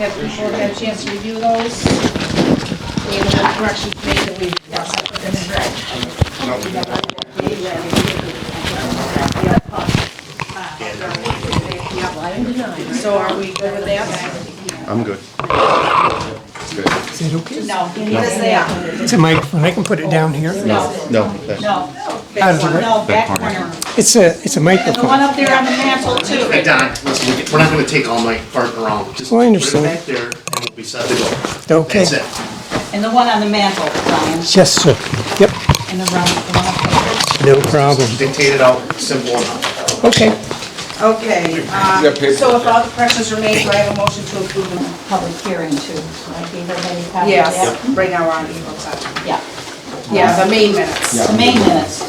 Have people had a chance to review those? Any of the corrections made that we, yes, I put them in red. So are we good with that? I'm good. Is that okay? No. What is that? It's a microphone, I can put it down here. No. No, that- No. Out of the way. No, back corner. It's a And the one microphone. up there on the mantle too. Hey Don, listen, we're not gonna take all night farting around. Just Oh, I put it understand. back there and we'll be set to go. Okay. That's it. And the one on the mantle, Brian. Yes, sir. Yep, And the one up there. no problem. Dictate it out, simple enough. Okay. Okay, so if all the corrections are made, do I have a motion to approve the public hearing too? I gave everybody a copy of Yes, that? right now we're on April 10th. Yeah. Yeah, the main minutes. The main minutes.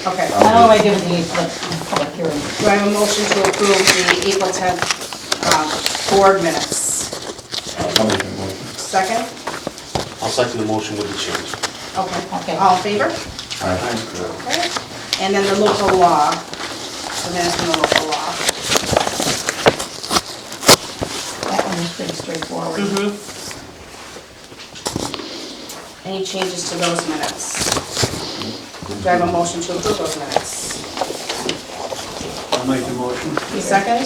Okay. I don't know what I did with the public hearing. Do I have a motion to approve the April 10th board minutes? Second? I'll second the motion with the change. Okay. Okay. All in favor? Okay. And then the local law, the minutes from the local law. That one is pretty straightforward. Any changes to those minutes? Do I have a motion to approve those minutes? I'll make the motion. Second?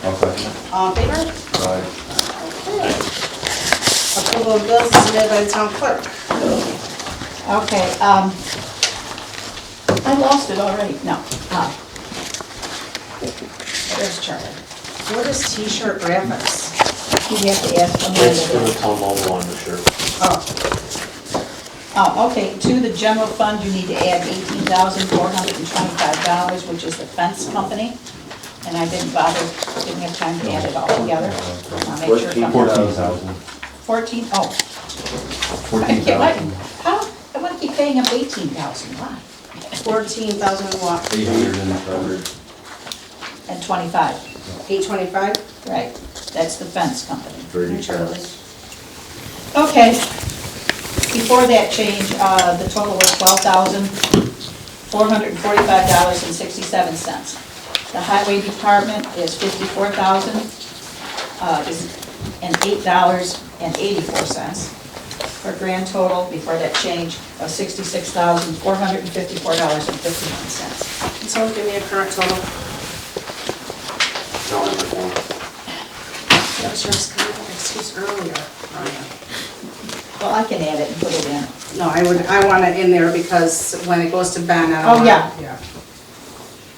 I'll second. All in favor? Aye. Okay. Approval of bills is submitted by the town clerk. Okay, I lost it already, no. There's Charlie. What is T-shirt graphics? You have to ask It's for the Amanda. town logo on the shirt. Oh, Oh, okay, to the general fund, you need to add $18,425, which is the fence company. And I didn't bother, didn't have time to add it all together. I'll make sure it comes- 14,000. 14, oh. I can't, how, I want to keep paying him 18,000, why? 14,000 what? 800 And 25, 825? right, that's the fence company. Very Charlie. Okay, before that change, the total was $12,445.67. The highway department is $54,008.84, for a grand total, before that change, of $66,454.51. Can someone give me a current total? No, number one. That was your excuse earlier, Ryan. Well, I can add it and put it in. No, I want it in there because when it goes to Ben, I don't Oh, want. yeah.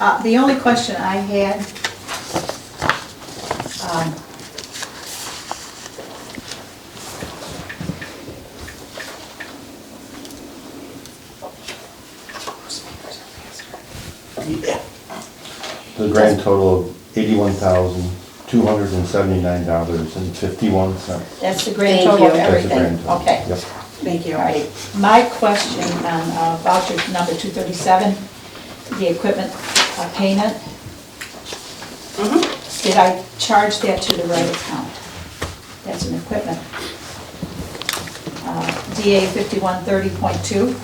Yeah. The only question I had, The grand total of $81,279.51. that's the grand Thank total of you. That's the everything. grand total. Okay. Yep. Thank you. All right, my question on voucher number 237, the equipment payment. Did I charge that to the right account? That's an equipment. DA 5130.2.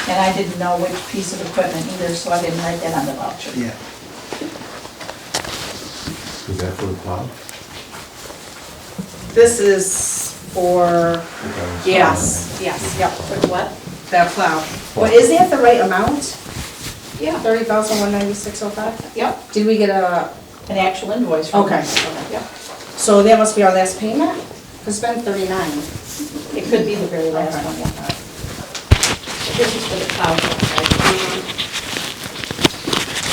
And I didn't know which piece of equipment either, so I didn't write that on the voucher. Yeah. Is that for the plow? This is for, yes, yep. For what? That plow. Well, is that the right amount? Yeah. 30,196.05? Yep, Did we get a, an actual invoice from okay. Yep. So that must be our last payment? It's been 39. It could be the very last Okay. one, yeah. This is for the cloud.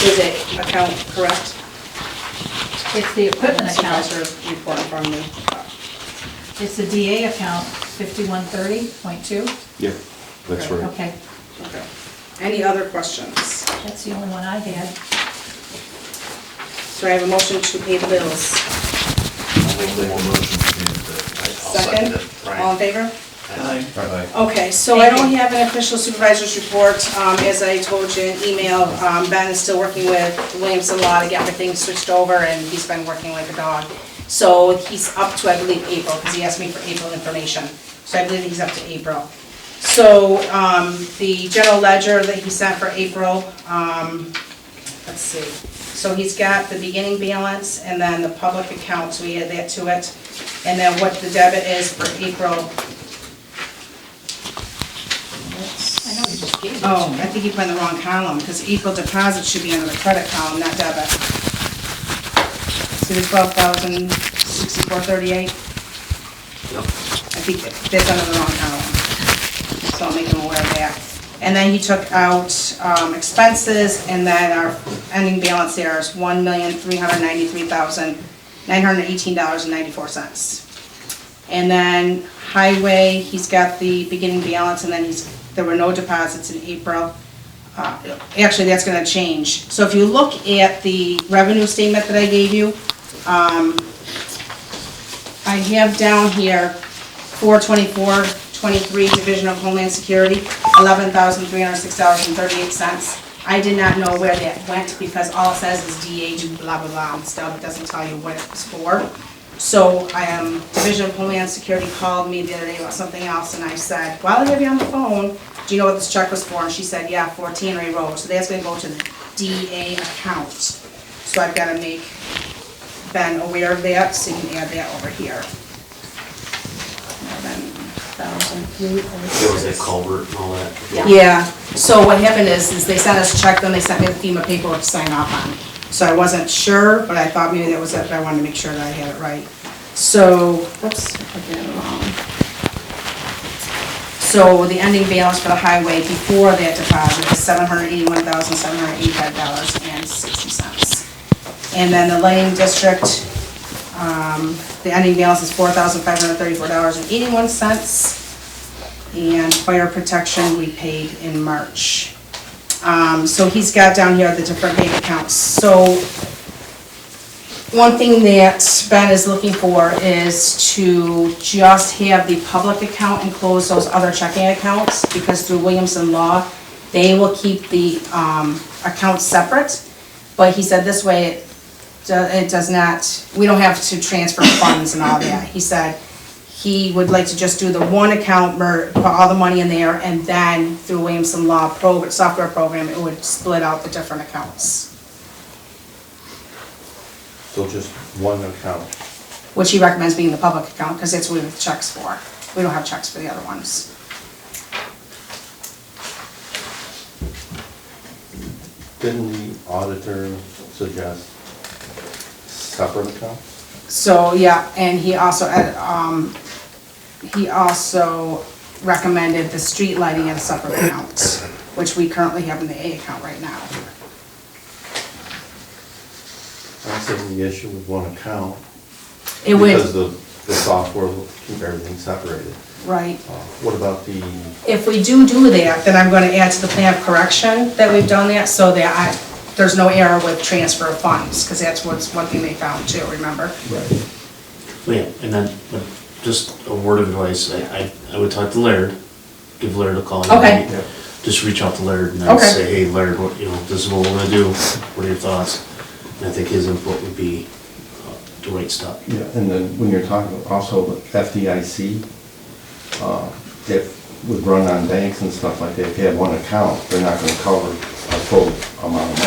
Is it account correct? It's the equipment account. Supervisor's report from me. It's the DA account, 5130.2. Yep, that's right. Okay, Okay. Any other questions? that's the only one I had. So I have a motion to pay the bills. I'll make the motion. I'll second it. All in Brian. favor? Aye. Okay, so I don't have an official supervisor's report. As I told you in email, Ben is still working with Williamson Law to get everything switched over, and he's been working like a dog. So he's up to, I believe, April, because he asked me for April information. So I believe he's up to April. So the general ledger that he sent for April, let's see. So he's got the beginning balance and then the public account, so we add that to it. And then what the debit is for April. I know you just gave it. Oh, I think you put in the wrong column, because April deposit should be under the credit column, not debit. See the 12,064.38? I think that's under the wrong column. So I'll make him aware of that. And then he took out expenses, and then our ending balance there is $1,393,918.94. And then highway, he's got the beginning balance, and then there were no deposits in April. Actually, that's gonna change. So if you look at the revenue statement that I gave you, I have down here 424.23 Division of Homeland Security, $11,306.38. I did not know where that went because all it says is DH blah blah blah and stuff. It doesn't tell you what it was for. So Division of Homeland Security called me the other day about something else, and I said, while I have you on the phone, do you know what this check was for? And she said, yeah, for Tannery Road. So that's gonna go to the DA account. So I've gotta make Ben aware of that, so you can add that over here. There was that culvert and all that. Yeah, so what happened is they sent us a check, then they sent me the FEMA paperwork to sign off on. So I wasn't sure, but I thought maybe that was it, but I wanted to make sure that I had it right. So, whoops, I did it wrong. So the ending balance for the highway before that deposit is $781,785.60. And then the lighting district, the ending balance is $4,534.81. And fire protection we paid in March. So he's got down here the different bank accounts. So one thing that Ben is looking for is to just have the public account and close those other checking accounts, because through Williamson Law, they will keep the accounts separate. But he said this way, it does not, we don't have to transfer funds and all that. He said he would like to just do the one account, put all the money in there, and then through Williamson Law software program, it would split out the different accounts. So just one account. Which he recommends being the public account, because that's what we have checks for. We don't have checks for the other ones. Didn't the auditor suggest separate accounts? So, yeah, and he also recommended the street lighting at a separate account, which we currently have in the A account right now. I'm saying the issue with one account, It would, because the software will keep everything separated. right. What about the, If we do that, then I'm gonna add to the plan of correction that we've done that, so that there's no error with transfer of funds, because that's one thing they found too, remember? right, Yeah, and then, just a word of advice, I would talk to Laird, give Laird a call. Okay. yeah, Just reach out to Laird and then Okay. say, hey Laird, this is what we're gonna do, what are your thoughts? And I think his input would be the right step. yeah, and then when you're talking also about FDIC, if would run on banks and stuff like that, if you have one account, they're not gonna cover a full amount of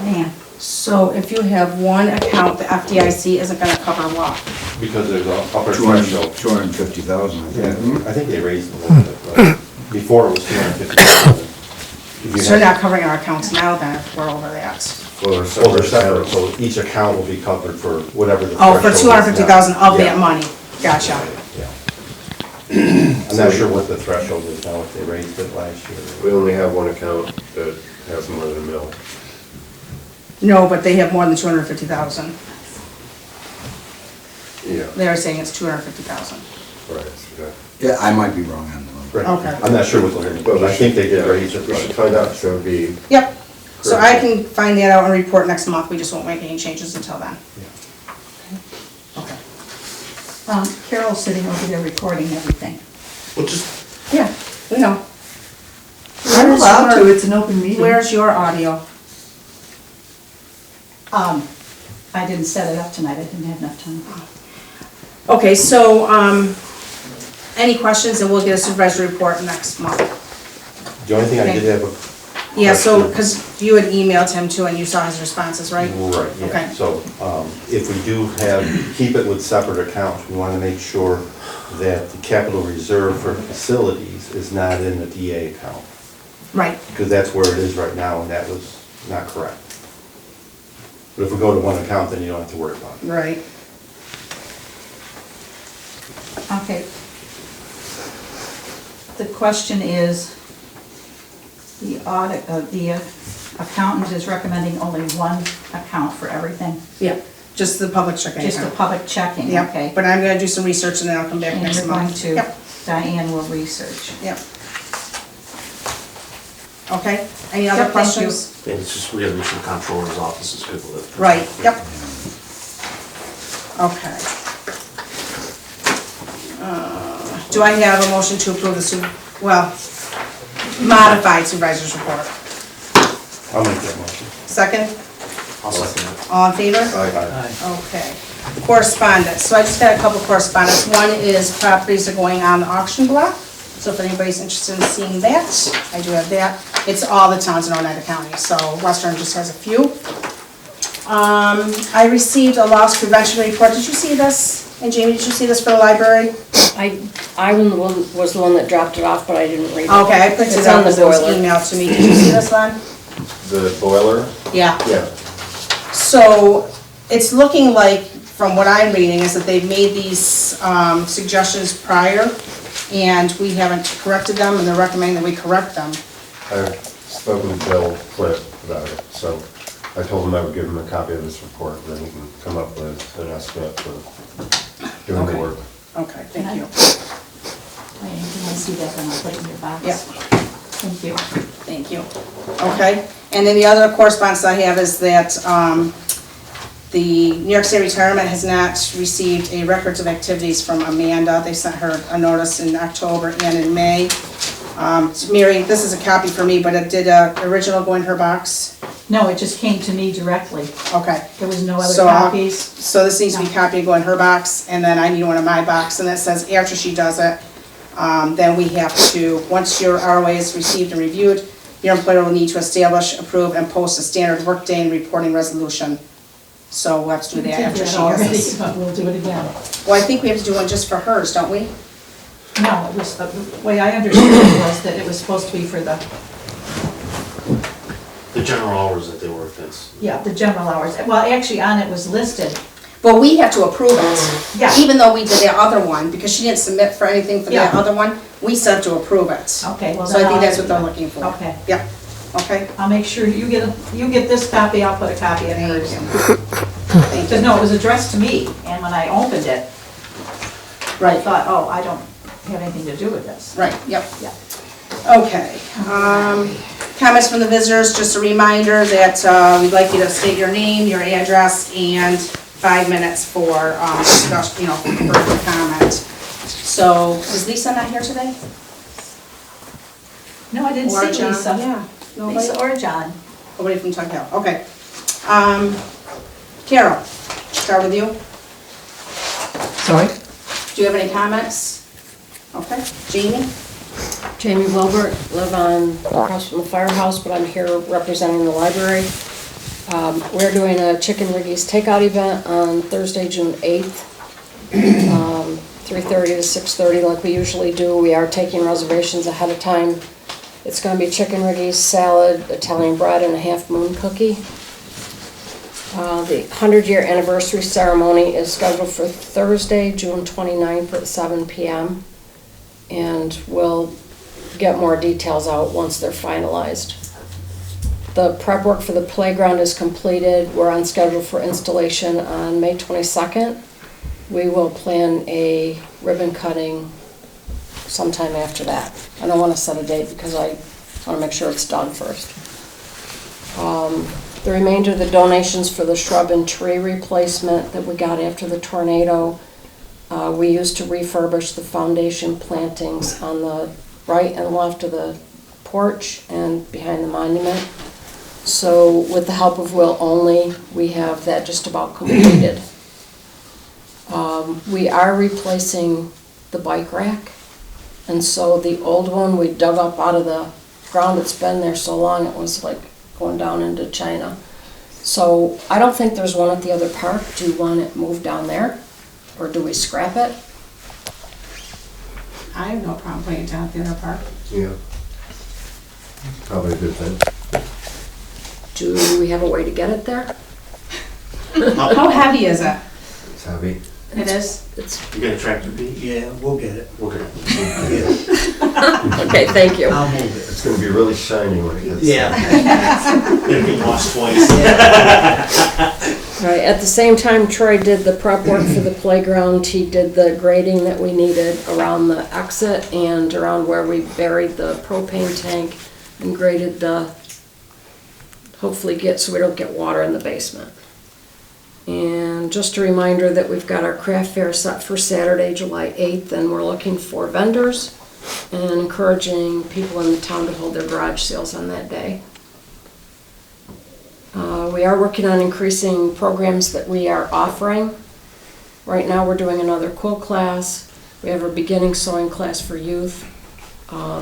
money. Man, So if you have one account, the FDIC isn't gonna cover what? Because there's a upper threshold. 250,000, I Yeah, think. I think they raised it a little bit, but before it was 250,000. So they're not covering our accounts now then, if we're over that. Well, Well, they're separate, so each account will be covered for whatever the Oh, threshold for is. 250,000 of Yeah. that money, gotcha. Yeah. I'm not sure what the threshold is now, if they raised it last year. We only have one account that has more than a mil. No, but they have more than 250,000. Yeah, They're saying it's 250,000. right, yeah. Yeah, I might be wrong on the number. Right. Okay. I'm not sure what they're, But but I think they did yeah, raise it. We should but- find out, so it'd be, Yep, so I can find that out and report next month, we just won't make any changes until then. Okay. Carol's sitting over there recording everything. Well, just, Yeah, we know. I'm allowed to, it's an open meeting. Where's your audio? I didn't set it up tonight, I didn't have enough time. Okay, so, any questions, and we'll get a supervisory report next month. The only thing I did have Yeah, so, because you had emailed him too, and you saw his responses, right? Right, yeah. Okay. So if we do keep it with separate accounts, we want to make sure that the capital reserve for facilities is not in the DA account, Right, because that's where it is right now, and that was not correct. But if we go to one account, then you don't have to worry about it. right. Okay. The question is, the accountant is recommending only one account for everything, Yeah, just the public checking just the account. public checking, Yep, okay? but I'm gonna do some research and then I'll come back And next you're going month. to, Yep, Diane will research. yep. Okay, any Yep, other thank you. questions? And it's just, we gotta make sure the comptroller's office is good with it. Right, yep. Okay. Do I have a motion to approve the modified supervisor's report? I'll make that motion. Second, I'll second it. all in favor? Aye. Okay. Correspondence, so I just got a couple correspondence. One is properties are going on the auction block, so if anybody's interested in seeing that, I do have that. It's all the towns in Oneida County, so Western just has a few. I received a loss prevention report, did you see this? And Jamie, did you see this for the library? I was the one that dropped it off, but I didn't read it. Okay, I printed It's it out on the because it was boiler. emailed to me, did you see this one? The boiler? Yeah. Yeah. So it's looking like, from what I'm reading, is that they've made these suggestions prior, and we haven't corrected them, and they're recommending that we correct them. I've spoken to Bill Cliff about it, so I told him I would give him a copy of this report, and then he can come up with an estimate for doing the Okay. work. Okay, thank you. Wait, can I see that, then I'll put it in your box? Yep. Thank you. Thank you. Okay, and then the other correspondence I have is that the New York State Retirement has not received a records of activities from Amanda. They sent her a notice in October and in May. Mary, this is a copy for me, but it did original go in her box? No, it just came to me directly. Okay. There was no other So, copies. So this needs to be copied and go in her box, and then I need one in my box, and it says after she does it, then we have to, once your ROA is received and reviewed, your employer will need to establish, approve, and post a standard workday and reporting resolution. So we'll have to do that after she does this. But we'll do it again. Well, I think we have to do one just for hers, don't we? No, it was, the way I understood it was that it was supposed to be for the, The general hours that they work, that's. yeah, the general hours. Well, actually, on it was listed, But we have to approve it. Yeah. Even though we did the other one, because she didn't submit for anything for that Yeah. other one, we still have to approve it. okay, well So then I think I'll- that's what they're looking for. Okay, Yep, okay. I'll make sure you get this copy, I'll put a copy in hers. Thank Because you. no, it was addressed to me, and when I opened it, I Right, thought, oh, I don't have anything to do with this. right, yep. Yeah. Okay, comments from the visitors, just a reminder that we'd like you to state your name, your address, and 5 minutes for discussion, for comment. So, is Lisa not here today? No, I didn't Or see John? Lisa. Yeah, nobody? Lisa or John. Nobody from Tug Hill, okay. Carol, start with you. Sorry? Do you have any comments? Okay, Jamie? Jamie Wilbert, live on, across from the firehouse, but I'm here representing the library. We're doing a Chicken Riggy's takeout event on Thursday, June 8th, 3:30 to 6:30 like we usually do. We are taking reservations ahead of time. It's gonna be Chicken Riggy's, salad, Italian bread, and a half moon cookie. The 100-year anniversary ceremony is scheduled for Thursday, June 29th at 7 p.m. And we'll get more details out once they're finalized. The prep work for the playground is completed. We're on schedule for installation on May 22nd. We will plan a ribbon cutting sometime after that. I don't want to set a date because I want to make sure it's done first. The remainder of the donations for the shrub and tree replacement that we got after the tornado, we used to refurbish the foundation plantings on the right and left of the porch and behind the monument. So with the help of Will Only, we have that just about completed. We are replacing the bike rack. And so the old one we dug up out of the ground that's been there so long, it was like going down into China. So I don't think there's one at the other park. Do you want it moved down there? Or do we scrap it? I have no problem putting it down at the other park. Yeah. Probably a good thing. Do we have a way to get it there? How heavy is it? It's heavy. It is? It's, You got a tractor, Pete? Yeah, we'll get it. Okay. We'll get it. okay, thank you. I'll move it. It's gonna be really shiny when it gets Yeah. It'll be washed twice. Right, at the same time Troy did the prep work for the playground, he did the grading that we needed around the exit and around where we buried the propane tank and graded hopefully so we don't get water in the basement. And just a reminder that we've got our craft fair set for Saturday, July 8th, and we're looking for vendors and encouraging people in the town to hold their garage sales on that day. We are working on increasing programs that we are offering. Right now, we're doing another quilt class. We have our beginning sewing class for youth.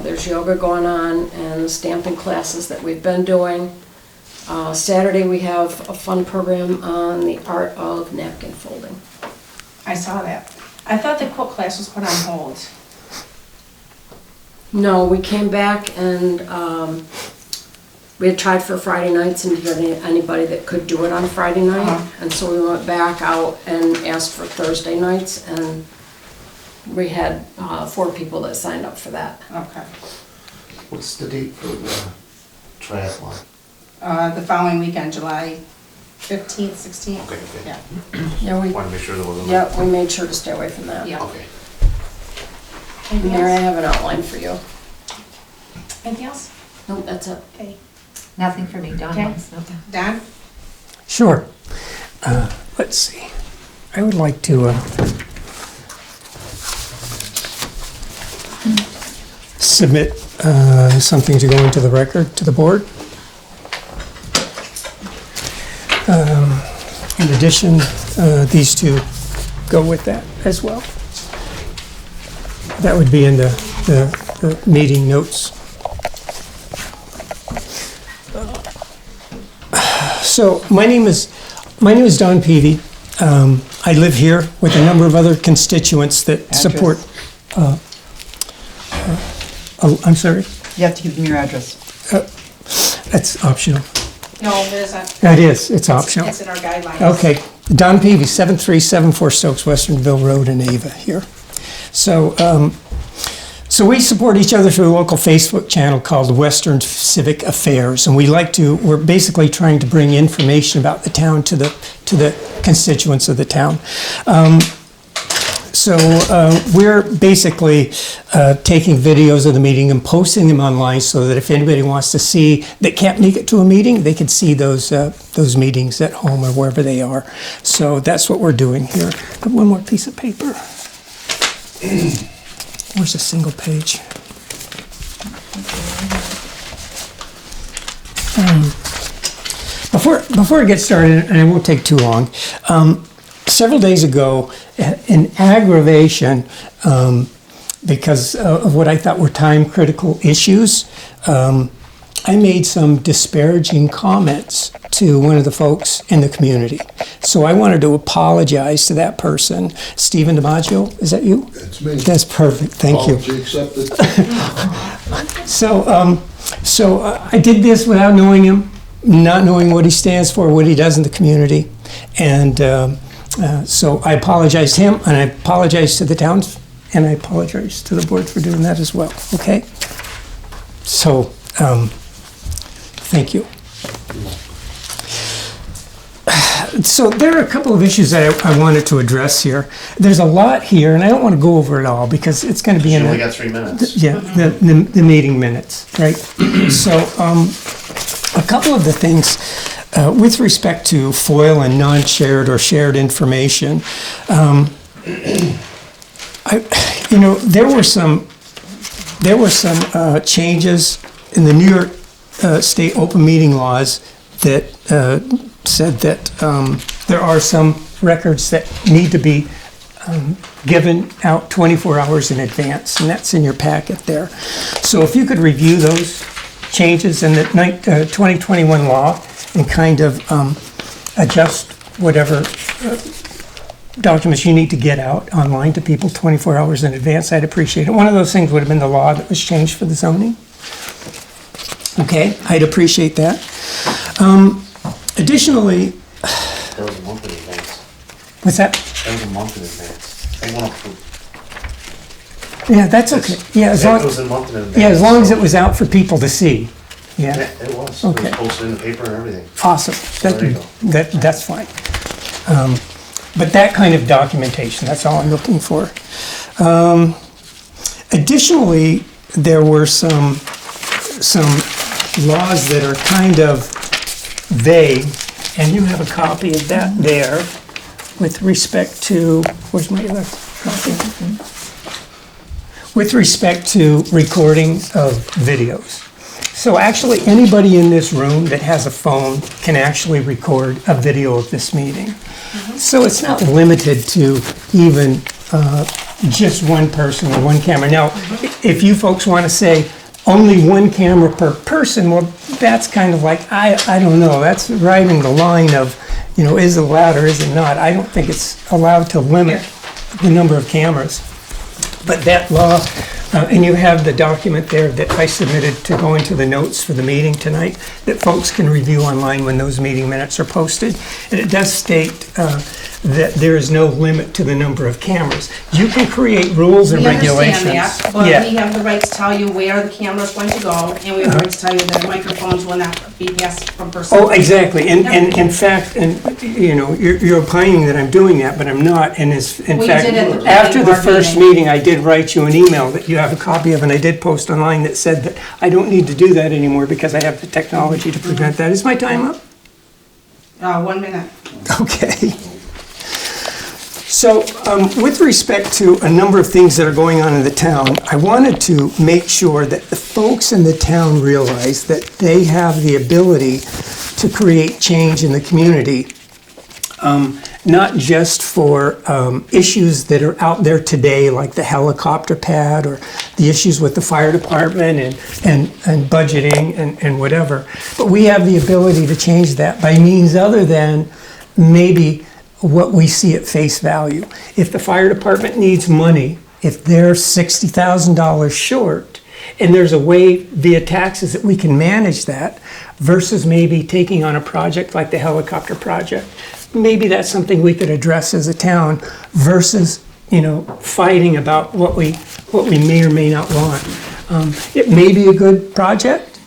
There's yoga going on and the stamping classes that we've been doing. Saturday, we have a fun program on the art of napkin folding. I saw that. I thought the quilt class was put on hold. No, we came back and we had tried for Friday nights and didn't have anybody that could do it on Friday night. And so we went back out and asked for Thursday nights, and we had 4 people that signed up for that. Okay. What's the date for the triathlon? The following weekend, July 15th, 16th. Okay, okay. Yeah. Yeah, Want to make sure there wasn't. yeah, we made sure to stay away from that. Yeah. Okay. Anything Mary, I else? have an outline for you. Anything else? Nope, that's it. Okay. Nothing for me, Dawn. Okay. wants nothing. Don? Sure. Let's see. I would like to submit something to go into the record to the board. In addition, these two go with that as well. That would be in the meeting notes. So my name is Don Peavy. I live here with a number of other constituents that support. I'm sorry. You have to give them your address. That's optional. No, it isn't. That is. It's optional. It's in our guidelines. Okay. Don Peavy, 7374 Stokes Westernville Road in Ava here. So we support each other through a local Facebook channel called Western Civic Affairs, and we're basically trying to bring information about the town to the constituents of the town. So we're basically taking videos of the meeting and posting them online so that if anybody wants to see that can't make it to a meeting, they can see those meetings at home or wherever they are. So that's what we're doing here. I have one more piece of paper. Where's a single page? Before I get started, and it won't take too long, several days ago, in aggravation, because of what I thought were time-critical issues, I made some disparaging comments to one of the folks in the community. So I wanted to apologize to that person. Stephen DiMaggio, is that you? That's me. That's perfect, thank you. Apology accepted. So I did this without knowing him, not knowing what he stands for, what he does in the community. And so I apologize to him, and I apologize to the towns, and I apologize to the board for doing that as well, okay? So, thank you. So there are a couple of issues that I wanted to address here. There's a lot here, and I don't want to go over it all because it's going to be You in only the, got 3 minutes. yeah, the meeting minutes, right? So a couple of the things with respect to FOIL and non-shared or shared information, there were some changes in the New York State open meeting laws that said that there are some records that need to be given out 24 hours in advance, and that's in your packet there. So if you could review those changes in the 2021 law and kind of adjust whatever documents you need to get out online to people 24 hours in advance, I'd appreciate it. One of those things would have been the law that was changed for the zoning. Okay, I'd appreciate that. Additionally, That was a month in advance. what's that? That was a month in advance. They want to, Yeah, that's okay. Yeah, as it long, was a month in advance. yeah, as long as so- it was out for people to see. Yeah, Yeah, it was. It Okay. was posted in the paper and everything. awesome. There you go. That's fine. But that kind of documentation, that's all I'm looking for. Additionally, there were some laws that are kind of vague, and you have a copy of that there with respect to, where's my other copy? With respect to recording of videos. So actually, anybody in this room that has a phone can actually record a video of this meeting. So it's not limited to even just one person or one camera. Now, if you folks want to say only one camera per person, well, that's kind of like, I don't know, that's riding the line of, you know, is it allowed or is it not? I don't think it's allowed to limit the number of cameras. But that law, and you have the document there that I submitted to go into the notes for the meeting tonight, that folks can review online when those meeting minutes are posted. And it does state that there is no limit to the number of cameras. You can create rules and We regulations. understand that, but Yeah. we have the right to tell you where the camera's going to go, and we have the right to tell you that microphones will not be passed from person. Oh, exactly, and in fact, and, you know, you're opining that I'm doing that, but I'm not, and in Well, you fact, did at the planning after the board first meeting. meeting, I did write you an email that you have a copy of, and I did post online that said that I don't need to do that anymore because I have the technology to prevent that. Is my time up? 1 minute. Okay. So, with respect to a number of things that are going on in the town, I wanted to make sure that the folks in the town realize that they have the ability to create change in the community, not just for issues that are out there today, like the helicopter pad, or the issues with the fire department and budgeting and whatever, but we have the ability to change that by means other than maybe what we see at face value. If the fire department needs money, if they're $60,000 short, and there's a way via taxes that we can manage that, versus maybe taking on a project like the helicopter project, maybe that's something we could address as a town versus, you know, fighting about what we may or may not want. It may be a good project.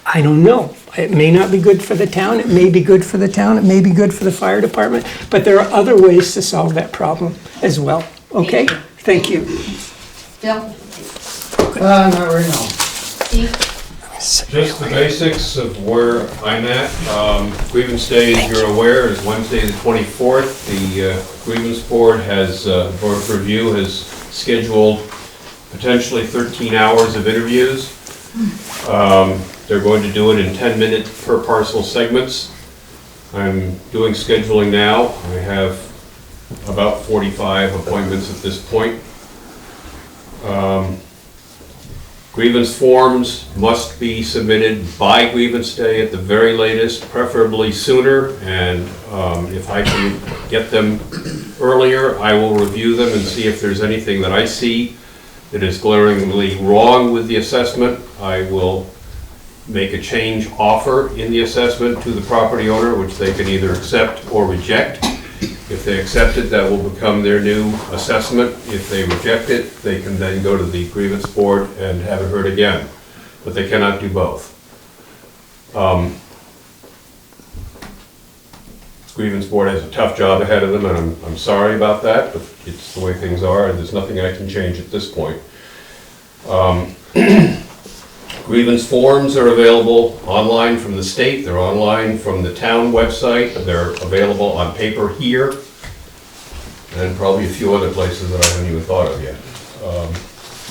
I don't know. It may not be good for the town, it may be good for the town, it may be good for the fire department, but there are other ways to solve that problem as well, okay? Thank you. Bill? Not right now. Steve? Just the basics of where I'm at. Grievance Day, as you're aware, is Wednesday the 24th. The Grievance Board Board of Review has scheduled potentially 13 hours of interviews. They're going to do it in 10-minute per parcel segments. I'm doing scheduling now. I have about 45 appointments at this point. Grievance forms must be submitted by Grievance Day at the very latest, preferably sooner, and if I can get them earlier, I will review them and see if there's anything that I see that is glaringly wrong with the assessment. I will make a change offer in the assessment to the property owner, which they can either accept or reject. If they accept it, that will become their new assessment. If they reject it, they can then go to the grievance board and have it heard again. But they cannot do both. Grievance board has a tough job ahead of them, and I'm sorry about that, but it's the way things are, and there's nothing I can change at this point. Grievance forms are available online from the state, they're online from the town website, they're available on paper here, and probably a few other places that I haven't even thought of yet.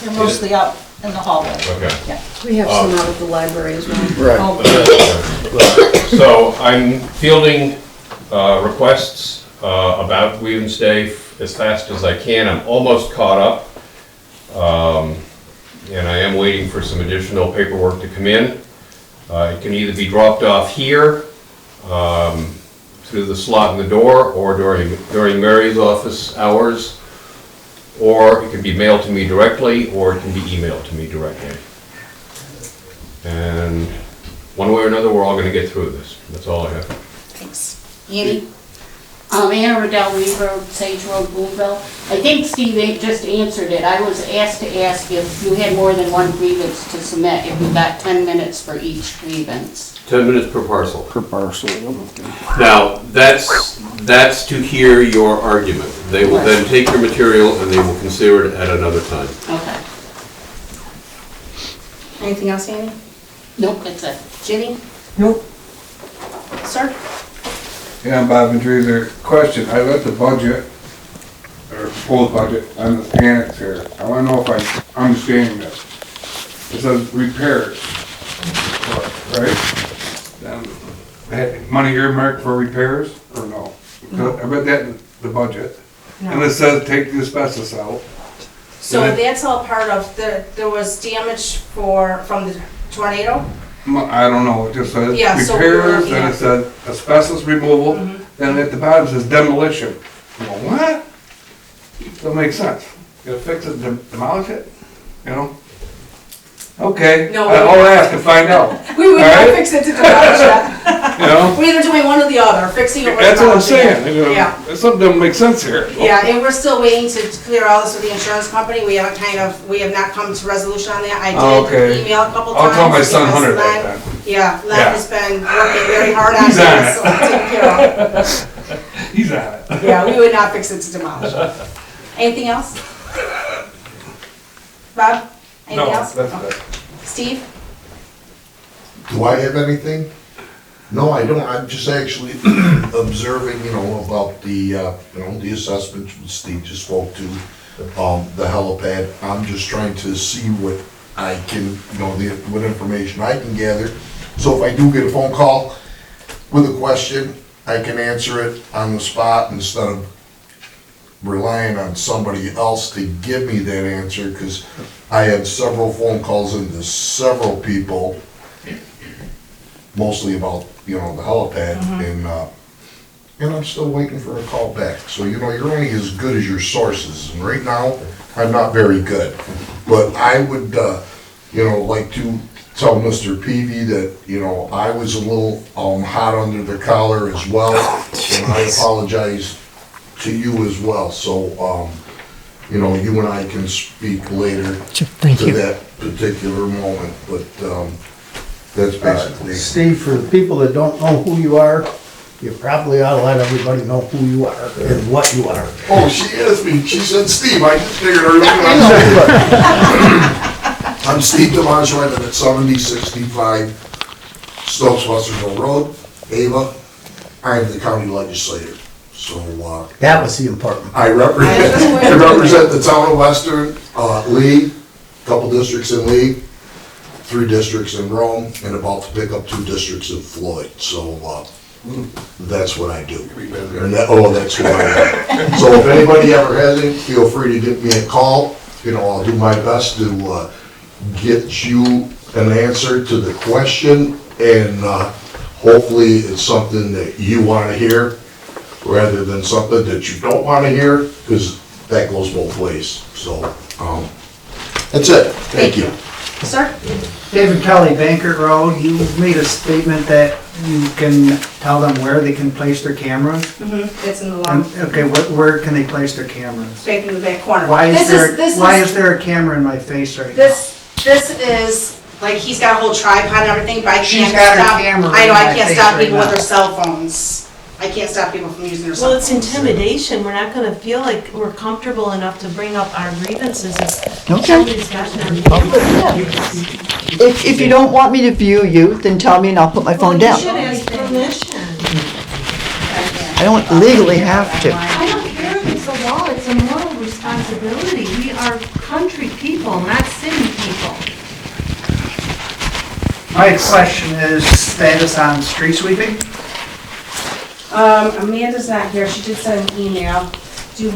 They're mostly out in the hallway. Okay. Yeah. We have some out at the library as well. Right. Oh, So I'm fielding requests about Grievance Day as fast as I can. I'm almost caught up. and I am waiting for some additional paperwork to come in. It can either be dropped off here, through the slot in the door, or during Mary's office hours, or it can be mailed to me directly, or it can be emailed to me directly. And one way or another, we're all gonna get through this. That's all I have. Thanks. Annie? Anna Riddell, Reed Road, Sage Road, Boonville. I think Steve just answered it. I was asked to ask if you had more than one grievance to submit, if you got 10 minutes for each grievance. 10 minutes per parcel. Per parcel. Now, that's to hear your argument. They will then take your material and they will consider it at another time. Okay. Anything else, Annie? Nope, that's it. Ginny? Nope. Sir? Yeah, Bob and Teresa, question, I got the budget, or proposed budget, on the annex here. I wanna know if I'm understanding this. It says repairs, right? Money earmarked for repairs, or no? I read that in the budget. And it says take the asbestos out. So that's all part of there was damage from the tornado? I don't know, it just says Yeah, so repairs, we're- then it said asbestos removal, then at the bottom it says demolition. I'm going, what? Don't make sense. You gotta fix it, demolish it, you know? Okay, No, I'll ask and find out. We would All not right? fix it to demolish it. You know? We're either doing one or the other, fixing it or That's what I'm demolishing it. saying, you know, Yeah. something doesn't make sense here. Yeah, and we're still waiting to clear all this with the insurance company. We have not come to resolution on that. I Oh, did okay. email a couple times. I'll tell my son because Hunter Len- that then. Yeah, Len Yeah. has been working very hard on He's on this, so I'll take care of it. He's on it. Yeah, we would not fix it to demolish it. Anything else? Bob? No, Anything else? that's Okay. good. Steve? Do I have anything? No, I don't. I'm just actually observing, about the assessment Steve just spoke to, the helipad. I'm just trying to see what I can, what information I can gather. So if I do get a phone call with a question, I can answer it on the spot instead of relying on somebody else to give me that answer, because I had several phone calls into several people, mostly about, the helipad, and I'm still waiting for a call back. So, you're only as good as your sources, and right now, I'm not very good. But I would, like to tell Mr. Peavy that, I was a little hot under the collar as well, and I apologize to you as well. So, you and I can speak later Thank to you. that particular moment, but that's basically. Steve, for the people that don't know who you are, you probably ought to let everybody know who you are and what you are. Oh, she asked me, she said, Steve, I just figured her name. I'm Steve DeMonge, I live at 7065 Stokes Westerville Road, Ava. I am the county legislator, so, That was the important. I represent the town of Western, Lee, couple districts in Lee, 3 districts in Rome, and about to pick up 2 districts in Floyd, so, that's what I do. And that's who I am. So if anybody ever has it, feel free to give me a call. I'll do my best to get you an answer to the question, and hopefully it's something that you want to hear rather than something that you don't want to hear, because that goes both ways. So that's it. Thank you. Sir? David Kelly, Bankert Road, you made a statement that you can tell them where they can place their cameras. It's in the lawn. Okay, where can they place their cameras? Back in the back corner. Why is This there a camera in my face right now? This is, like, he's got a whole tripod and everything, but I She's can't got her stop. camera I know, in I my can't face stop right people with now. their cell phones. I can't stop people from using their cell Well, phones. it's intimidation. We're not gonna feel like we're comfortable enough to bring up our grievances if Okay. somebody's got their If you don't want me to view you, then tell me and I'll put my phone You down. should ask permission. I don't legally have to. I don't care if it's a law, it's a moral responsibility. We are country people, not city people. My question is status on street sweeping? Amanda's not here, she did send an email. Did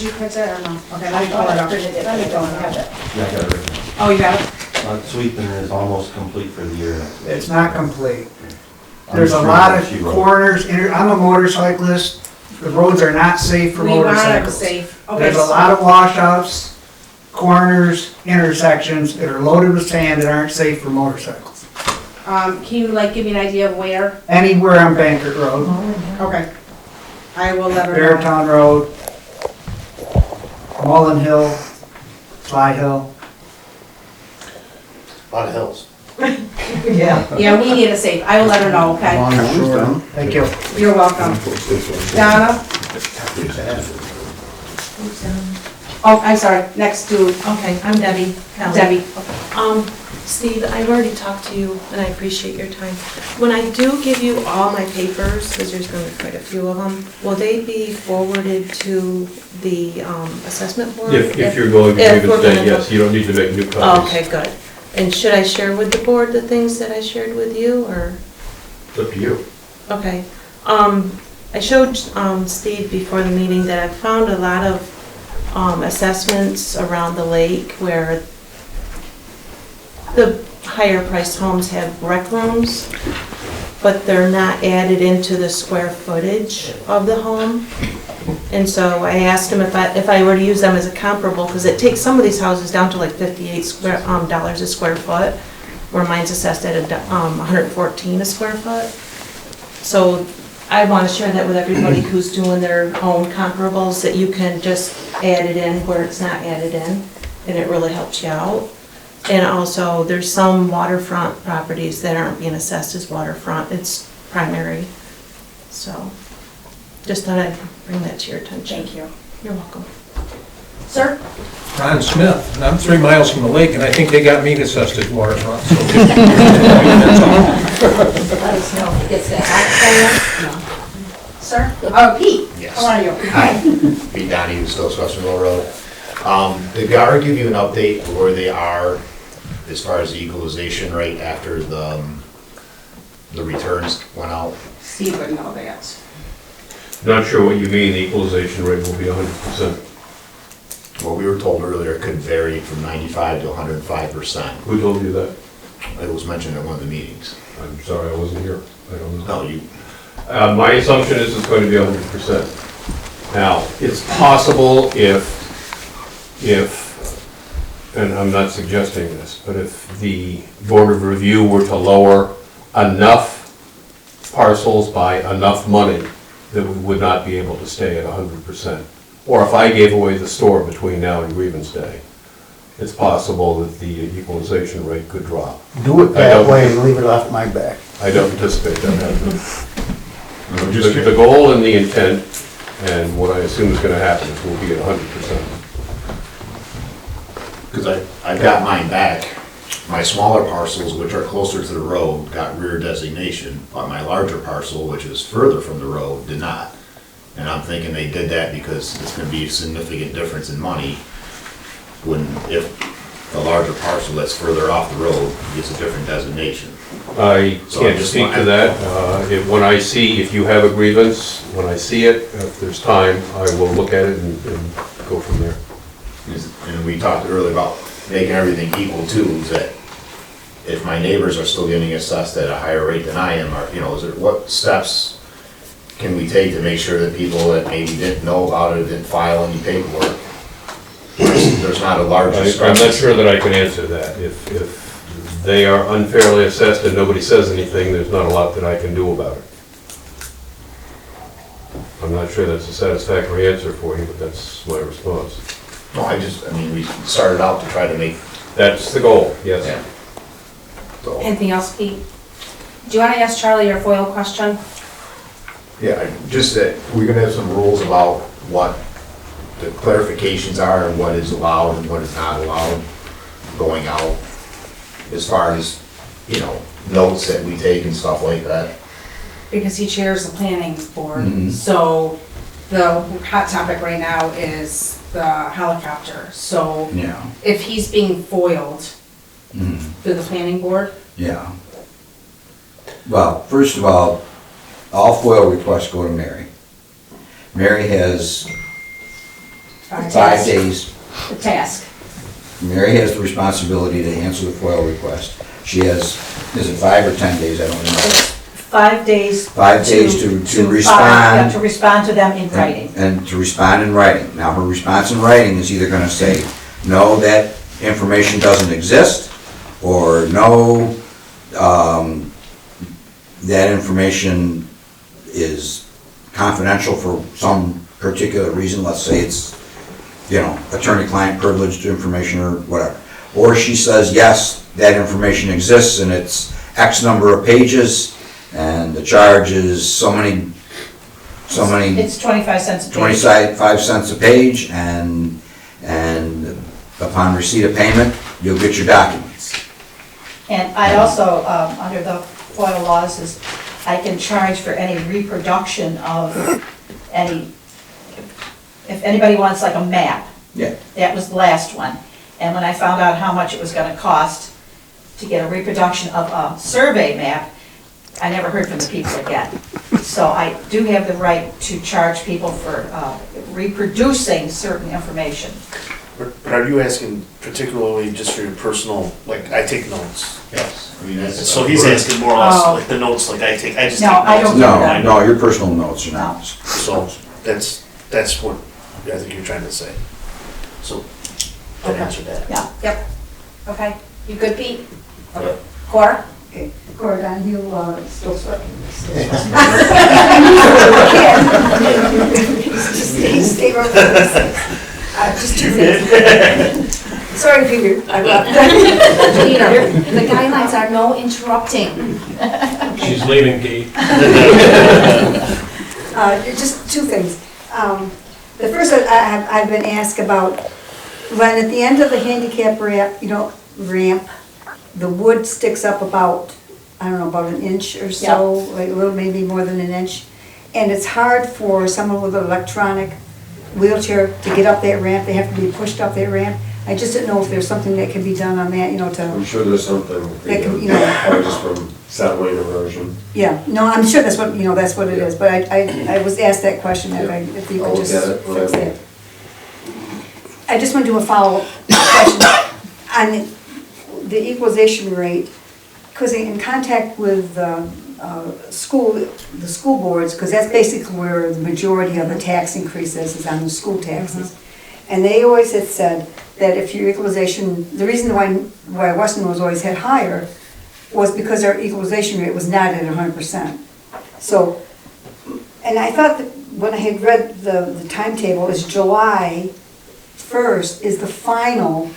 you print it or no? Okay, let me pull it up. Let me go and have it. Yeah, I got it right now. Oh, you got it? Sweeping is almost complete for the year. It's not complete. There's a lot of corners, I'm a motorcyclist, the roads are not safe for We want them motorcycles. safe. Okay. There's a lot of washouts, corners, intersections that are loaded with sand that aren't safe for motorcycles. Can you like give me an idea of where? Anywhere on Bankert Road, Okay. I will let her know. Beartown Road, Mullen Hill, Sly Hill. A lot of hills. Yeah. Yeah, we need a safe. I will let her know, okay? Thank you. You're welcome. Donna? Oh, I'm sorry, next to Okay, I'm Debbie Kelly. Debbie. Steve, I've already talked to you, and I appreciate your time. When I do give you all my papers, because there's going to be quite a few of them, will they be forwarded to the assessment board? If you're going to If grievance we're day, gonna yes, go- you don't need to make new copies. Okay, good. And should I share with the board the things that I shared with you, or? It's up to you. Okay. I showed Steve before the meeting that I've found a lot of assessments around the lake where the higher priced homes have rec rooms, but they're not added into the square footage of the home. And so I asked him if I were to use them as a comparable, because it takes some of these houses down to like $58 a square foot, where mine's assessed at $114 a square foot. So I want to share that with everybody who's doing their own comparables, that you can just add it in where it's not added in, and it really helps you out. And also, there's some waterfront properties that aren't being assessed as waterfront, it's primary. So, just thought I'd bring that to your attention. Thank you. You're welcome. Sir? Ron Smith, and I'm 3 miles from the lake, and I think they got me assessed as waterfront, so. Let us know if it gets that hot. Sir? Pete? Yes. How are you? Hi, Pete Donahue, Stokes Western Mill Road. Did Gar give you an update where they are as far as the equalization rate after the returns went out? Steve would know that. Not sure what you mean, the equalization rate will be 100%. Well, we were told earlier it could vary from 95 to 105%. Who told you that? It was mentioned at one of the meetings. I'm sorry, I wasn't here. I don't know. No, you, My assumption is it's going to be 100%. Now, it's possible if, and I'm not suggesting this, but if the Board of Review were to lower enough parcels by enough money, that we would not be able to stay at 100%. Or if I gave away the store between now and grievance day, it's possible that the equalization rate could drop. Do it that way and leave it off my back. I don't anticipate that happening. The goal and the intent, and what I assume is gonna happen, is we'll be at 100%. because I got mine back. My smaller parcels, which are closer to the road, got rear designation, but my larger parcel, which is further from the road, did not. And I'm thinking they did that because it's gonna be a significant difference in money if the larger parcel that's further off the road gets a different designation. I So I can't just speak want- to that. When I see, if you have a grievance, when I see it, if there's time, I will look at it and go from there. And we talked earlier about making everything equal too, is that if my neighbors are still getting assessed at a higher rate than I am, what steps can we take to make sure that people that maybe didn't know about it, didn't file any paperwork, there's not a large I'm discrepancy? not sure that I can answer that. If they are unfairly assessed and nobody says anything, there's not a lot that I can do about it. I'm not sure that's a satisfactory answer for you, but that's my response. No, we started out to try to make. That's the goal, yes. Yeah. So, Anything else, Pete? Do you want to ask Charlie your FOIL question? yeah, just that we're gonna have some rules about what the clarifications are and what is allowed and what is not allowed going out, as far as, notes that we take and stuff like that. Because he chairs the planning board, Mhm. so the hot topic right now is the helicopter. So Yeah. if he's being foiled through the planning board, Yeah. Well, first of all FOIL requests go to Mary. Mary has 5 days. the task. Mary has the responsibility to answer the FOIL request. She has, is it 5 or 10 days, I don't remember. 5 days. 5 days to yeah, respond. to respond to them in writing. And to respond in writing. Now, her response in writing is either gonna say, no, that information doesn't exist, or no, that information is confidential for some particular reason. Let's say it's, attorney-client privileged information or whatever. Or she says, yes, that information exists and it's X number of pages, and the charge is so many, It's 25 cents a page. 25 cents a page, and upon receipt of payment, you'll get your documents. And I also, under the FOIL laws, is I can charge for any reproduction of any, if anybody wants like a map. Yeah. That was the last one. And when I found out how much it was gonna cost to get a reproduction of a survey map, I never heard from the people again. So I do have the right to charge people for reproducing certain information. But are you asking particularly just for your personal, like, I take notes? Yes. I mean, that's. So he's asking more or less, Oh. like, the notes, like I just take notes. No, I don't do that. No, your personal notes are not. So, that's what I think you're trying to say. So, that answered that. Yeah, yep. Okay, you good, Pete? Okay. Cora? Okay, Gordon, you still sweating. Stay right there. Just two things. Sorry, Peter. Peter, the guidelines are no interrupting. She's leaving, Kate. Just two things. The first, I've been asked about, when at the end of the handicap ramp, ramp, the wood sticks up about, I don't know, about an inch or so, like a little, maybe more than an inch. And it's hard for someone with an electronic wheelchair to get up that ramp. They have to be pushed up that ramp. I just didn't know if there's something that can be done on that, I'm sure there's something, That can, just from satellite erosion. Yeah, no, I'm sure that's what, that's what it is, but I was asked that question, if you I'll could look just at it, fix whatever. that. I just want to do a follow-up question on the equalization rate, because in contact with the school boards, because that's basically where the majority of the tax increases is on the school taxes. And they always had said that if your equalization, the reason why Weston was always had higher was because our equalization rate was not at 100%. So, and I thought that when I had read the timetable, is July 1st is the final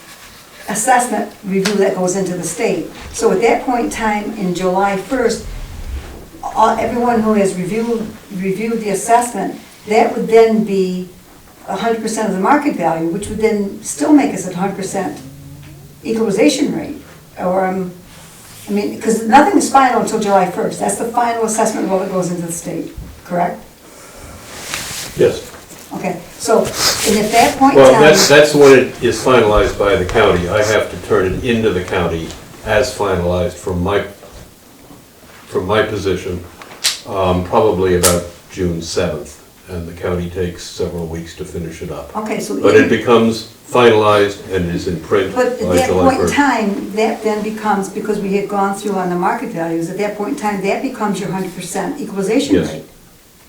assessment review that goes into the state. So at that point in time, in July 1st, everyone who has reviewed the assessment, that would then be 100% of the market value, which would then still make us at 100% equalization rate. Or, because nothing is final until July 1st. That's the final assessment of what goes into the state, correct? Yes. Okay, so, and at that point in Well, time... that's when it is finalized by the county. I have to turn it into the county as finalized from my position, probably about June 7th. And the county takes several weeks to finish it up. Okay, so... But it becomes finalized and is in print by But July 1st. at that point in time, that then becomes, because we had gone through on the market values, at that point in time, that becomes your 100% equalization Yes. rate.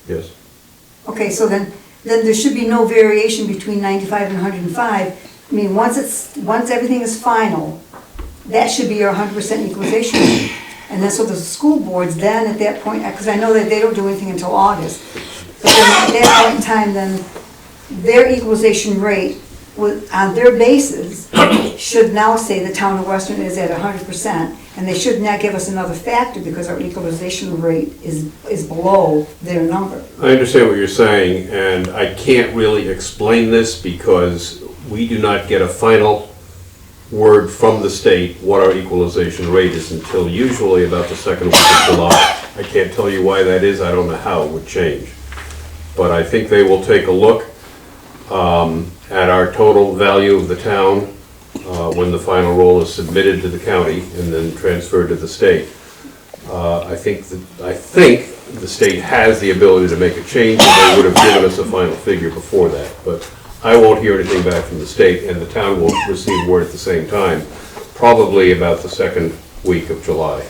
Yes. Okay, so then there should be no variation between 95 and 105. I mean, once everything is final, that should be your 100% equalization rate. And then so the school boards then at that point, because I know that they don't do anything until August, but then at that point in time, then their equalization rate on their basis should now say the town of Western is at 100%, and they should not give us another factor because our equalization rate is below their number. I understand what you're saying, and I can't really explain this because we do not get a final word from the state what our equalization rate is until usually about the second week of July. I can't tell you why that is. I don't know how it would change. But I think they will take a look at our total value of the town when the final roll is submitted to the county and then transferred to the state. I think the state has the ability to make a change, and they would have given us a final figure before that. But I won't hear anything back from the state, and the town will receive word at the same time, probably about the second week of July,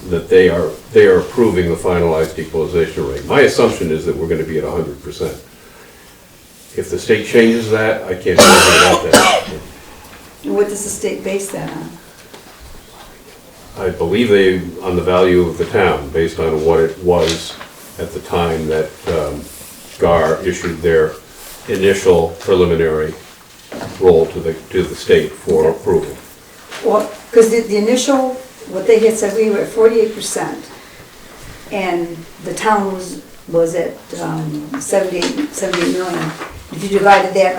that they are approving the finalized equalization rate. My assumption is that we're gonna be at 100%. If the state changes that, I can't do anything about that. What does the state base that on? I believe on the value of the town, based on what it was at the time that GAR issued their initial preliminary roll to the state for approval. Well, because the initial, what they had said, we were at 48%, and the town was at 78 million. If you divided that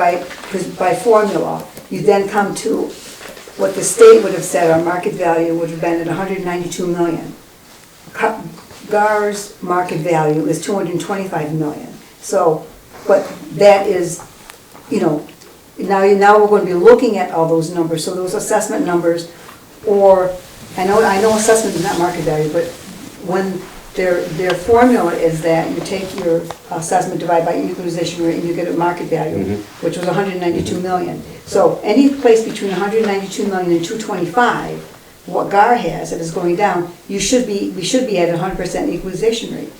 by formula, you then come to what the state would have said our market value would have been at 192 million. GAR's market value is 225 million. So, but that is, now we're going to be looking at all those numbers, so those assessment numbers, or, I know assessment is not market value, but when their formula is that you take your assessment, divide by equalization rate, and you get a market value, which was 192 million. So any place between 192 million and 225, what GAR has, if it's going down, we should be at 100% equalization rate.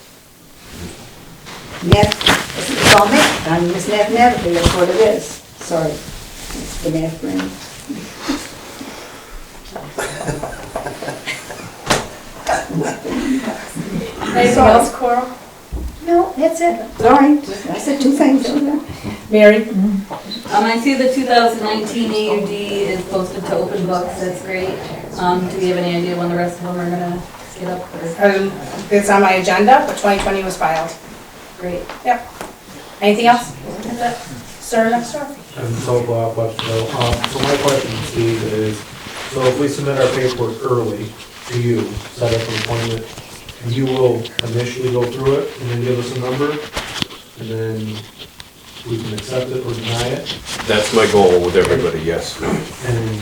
Math, it's all math. I mean, it's mathematically, that's what it is. Sorry, it's the math brain. Anything else, Coral? No, that's it. Sorry, I said two things. Mary? I see the 2019 AUD is posted to open books, that's great. Do we have any idea when the rest of them are gonna get up? It's on my agenda, but 2020 was filed. Great. Yep. Anything else? Sir, next door. I'm so glad I so my question, Steve, is, so if we submit our paperwork early to you, set up an appointment, you will initially go through it and then give us a number, and then we can accept it or deny it? That's my goal with everybody, yes. And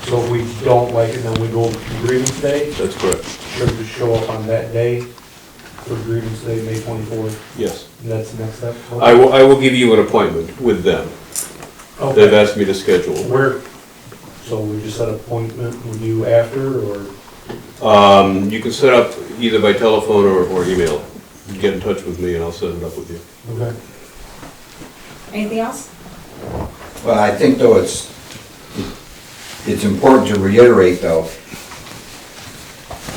so if we don't like it, then we go to grievance day? That's correct. Should we show up on that day for grievance day, May 24th? Yes. And that's the next step? I will give you an appointment with them. Okay. They've asked me to schedule. So we just set an appointment with you after, or? You can set up either by telephone or email. Get in touch with me and I'll set it up with you. Okay. Anything else? Well, I think though it's important to reiterate though,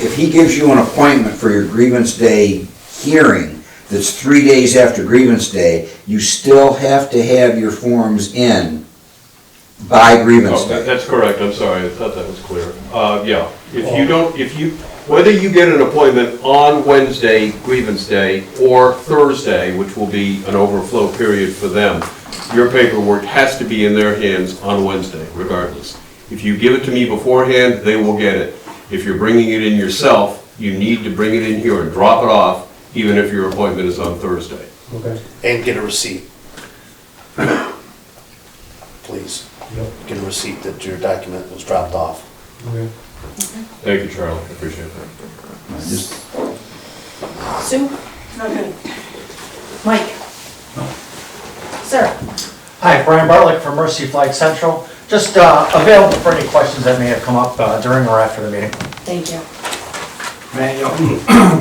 if he gives you an appointment for your grievance day hearing that's 3 days after grievance day, you still have to have your forms in by grievance day. That's correct, I'm sorry, I thought that was clear. Yeah, whether you get an appointment on Wednesday, grievance day, or Thursday, which will be an overflow period for them, your paperwork has to be in their hands on Wednesday, regardless. If you give it to me beforehand, they will get it. If you're bringing it in yourself, you need to bring it in here and drop it off, even if your appointment is on Thursday. Okay. And get a receipt. Please. Get a receipt that your document was dropped off. Okay. Thank you, Charlie, I appreciate that. Sue? Okay. Mike? Sir? Hi, Brian Barlick from Mercy Flight Central. Just available for any questions that may have come up during or after the meeting. Thank you.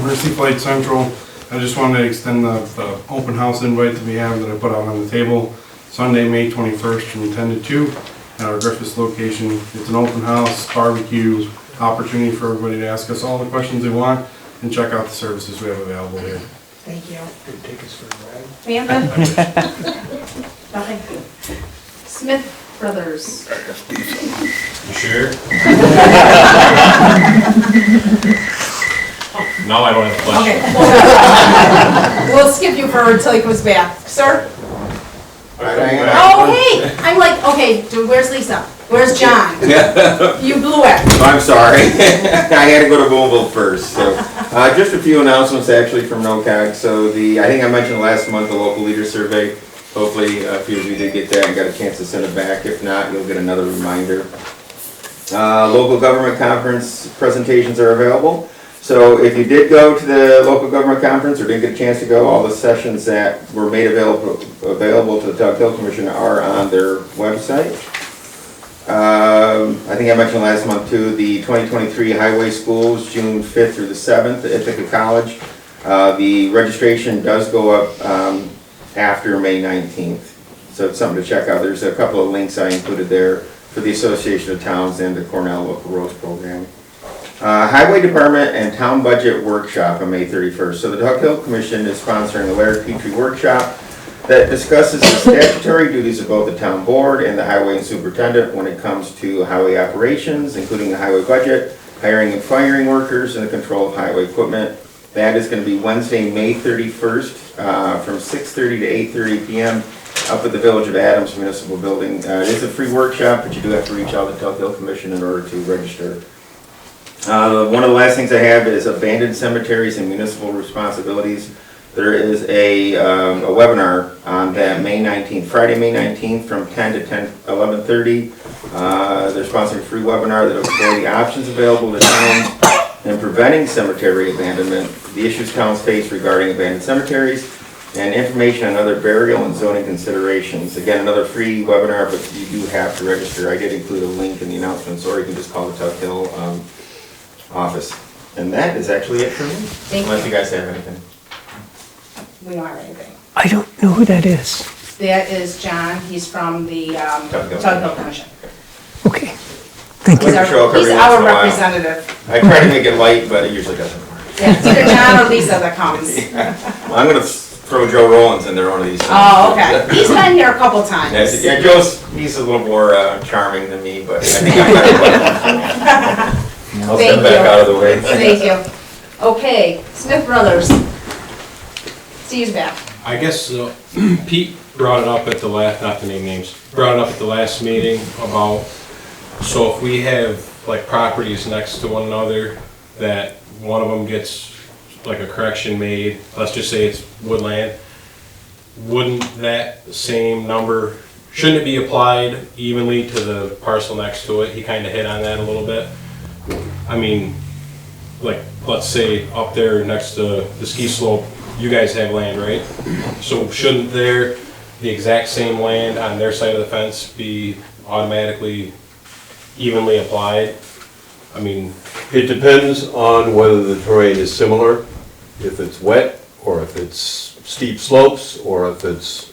Mercy Flight Central. I just wanted to extend the open house invite that we have that I put out on the table. Sunday, May 21st from 10 to 2 at our Griffiths location. It's an open house, barbecue, opportunity for everybody to ask us all the questions they want and check out the services we have available here. Thank you. Good take us for a ride. Amanda? Nothing. Smith Brothers. You sure? No, I don't have a question. Okay. We'll skip you for until he comes back. Sir? Oh, hey! I'm like, okay, where's Lisa? Where's John? You blew it. I'm sorry. I had to go to Louisville first. So, just a few announcements actually from NOCAG. So I think I mentioned last month the local leader survey. Hopefully a few of you did get that and got a chance to send it back. If not, you'll get another reminder. Local government conference presentations are available. So if you did go to the local government conference or didn't get a chance to go, all the sessions that were made available to the Tug Hill Commission are on their website. I think I mentioned last month too, the 2023 Highway Schools, June 5th through the 7th at Ithaca College. The registration does go up after May 19th. So it's something to check out. There's a couple of links I included there for the Association of Towns and the Cornell Local Roads Program. Highway Department and Town Budget Workshop on May 31st. So the Tug Hill Commission is sponsoring the Larry Petrie Workshop that discusses the statutory duties of both the town board and the highway and superintendent when it comes to highway operations, including the highway budget, hiring and firing workers, and the control of highway equipment. That is going to be Wednesday, May 31st, from 6:30 to 8:30 p.m. up at the Village of Adams Municipal Building. It is a free workshop, but you do have to reach out to the Tug Hill Commission in order to register. One of the last things I have is abandoned cemeteries and municipal responsibilities. There is a webinar on that May 19th, Friday, May 19th from 10 to 11:30. They're sponsoring a free webinar that will explore the options available to towns in preventing cemetery abandonment, the issues towns face regarding abandoned cemeteries, and information on other burial and zoning considerations. Again, another free webinar, but you do have to register. I did include a link in the announcements, or you can just call the Tug Hill office. And that is actually it for me. Thank Unless you. you guys have anything. We don't have anything. I don't know who that is. That is John, he's from the Tug Hill Commission. Okay, thank He's you. our, Show up every he's once our in a while. representative. I try to make it light, but it usually doesn't work. Yeah, it's either John or Lisa that comes. Well, I'm gonna throw Joe Rollins in there one of these times. Oh, okay. He's been here a couple times. Yes, yeah, he's a little more charming than me, but I think I'm better. I'll Thank step back you. out of the way. Thank you. Okay, Smith Brothers. Steve's back. I guess Pete brought it up at the last, not to name names, brought it up at the last meeting about, so if we have like properties next to one another, that one of them gets like a correction made, let's just say it's woodland, wouldn't that same number, shouldn't it be applied evenly to the parcel next to it? He kind of hit on that a little bit. I mean, like, let's say up there next to the ski slope, you guys have land, right? So shouldn't the exact same land on their side of the fence be automatically evenly applied? I mean, It depends on whether the terrain is similar, if it's wet, or if it's steep slopes, or if it's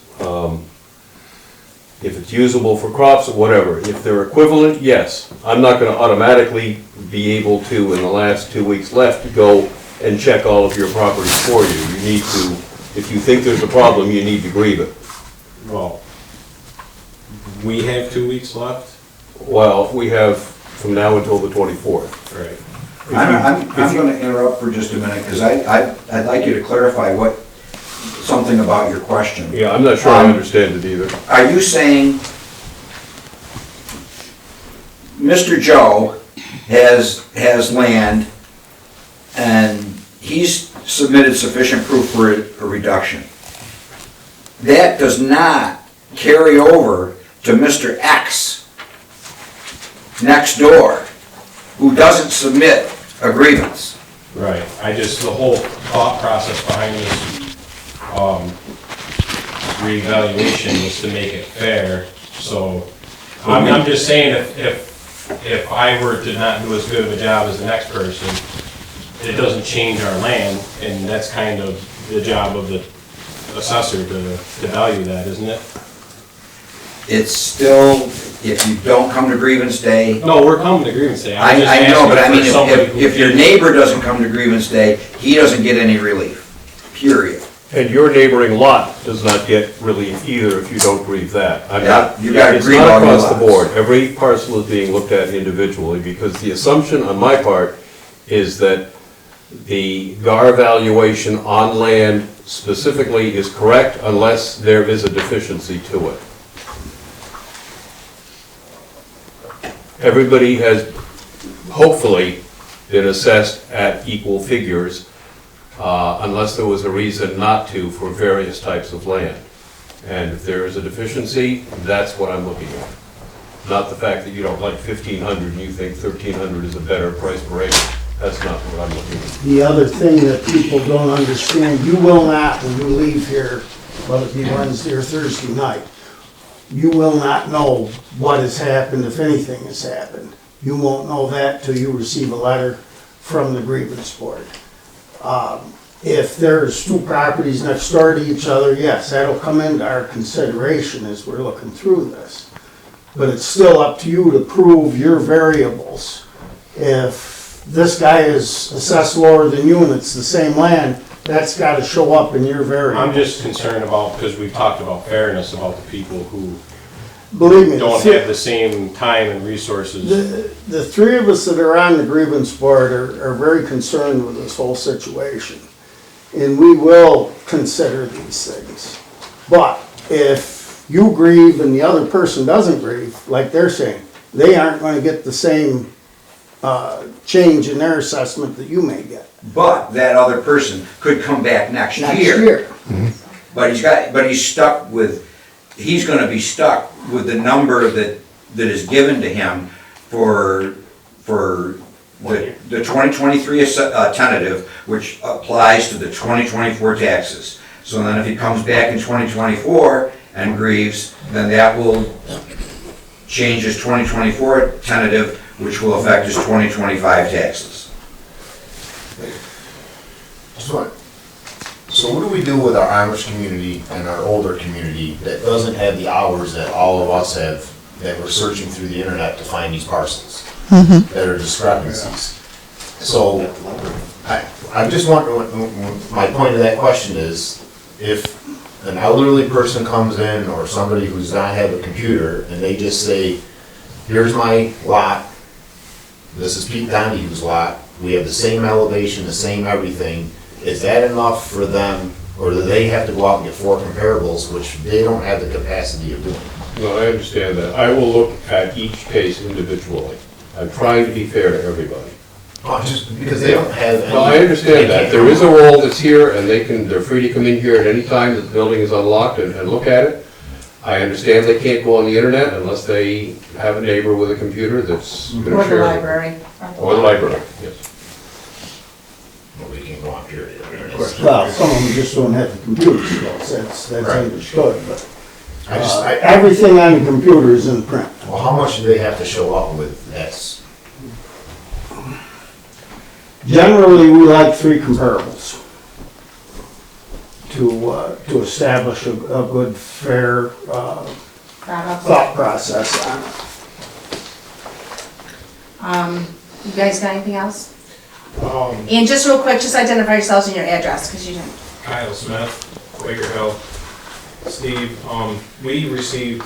usable for crops or whatever. If they're equivalent, yes. I'm not gonna automatically be able to, in the last 2 weeks left, go and check all of your properties for you. You need to, if you think there's a problem, you need to grieve it. well, we have 2 weeks left. Well, we have from now until the 24th. Right. I'm going to interrupt for just a minute, because I'd like you to clarify something about your question. Yeah, I'm not sure I understand it either. Are you saying Mr. Joe has land and he's submitted sufficient proof for a reduction? That does not carry over to Mr. X next door, who doesn't submit a grievance. Right, the whole thought process behind this reevaluation was to make it fair, so I'm just saying if I were to not do as good of a job as the next person, it doesn't change our land, and that's kind of the job of the assessor to value that, isn't it? It's still, if you don't come to grievance day. No, we're coming to grievance day. I'm just I know, but I asking mean, for somebody who if your neighbor doesn't come to grievance day, he doesn't get any relief, period. And your neighboring lot does not get relief either if you don't grieve that. You gotta grieve It's all not your across the lots. board. Every parcel is being looked at individually, because the assumption on my part is that the GAR valuation on land specifically is correct unless there is a deficiency to it. Everybody has hopefully been assessed at equal figures, unless there was a reason not to for various types of land. And if there is a deficiency, that's what I'm looking at. Not the fact that you don't like 1,500 and you think 1,300 is a better price per acre. That's not what I'm looking at. The other thing that people don't understand, you will not, when you leave here, whether it be Wednesday or Thursday night, you will not know what has happened, if anything has happened. You won't know that till you receive a letter from the grievance board. If there's two properties next door to each other, yes, that'll come into our consideration as we're looking through this. But it's still up to you to prove your variables. If this guy is assessed lower than you and it's the same land, that's gotta show up in your variables. I'm just concerned about, because we've talked about fairness, about the people who Believe me, don't have the same time and resources. the three of us that are on the grievance board are very concerned with this whole situation. And we will consider these things. But if you grieve and the other person doesn't grieve, like they're saying, they aren't gonna get the same change in their assessment that you may get. But that other person could come back next year. But he's gonna be stuck with the number that is given to him for the 2023 tentative, which applies to the 2024 taxes. So then if he comes back in 2024 and grieves, then that will change his 2024 tentative, which will affect his 2025 taxes. So what do we do with our Amish community and our older community that doesn't have the hours that all of us have, that we're searching through the internet to find these parcels? That are discrepancies. So, I just wonder, my point of that question is, if an elderly person comes in, or somebody who's not have a computer, and they just say, here's my lot, this is Pete Donahue's lot, we have the same elevation, the same everything, is that enough for them, or do they have to go out and get 4 comparables, which they don't have the capacity of doing? No, I understand that. I will look at each case individually. I'm trying to be fair to everybody. Just because they don't have any. Well, I understand that. There is a role that's here, and they're free to come in here at any time that the building is unlocked and look at it. I understand they can't go on the internet unless they have a neighbor with a computer that's gonna share. Or the library. Or the library, yes. Nobody can go on period. Well, some of them just don't have the computer skills, that's Right. understood, but I everything on the computer is in print. Well, how much do they have to show up with that's? Generally, we like 3 comparables to establish a good, fair thought process on it. You guys got anything else? And just real quick, just identify yourselves and your address, because you didn't. Kyle Smith, Quaker Hill. Steve, we received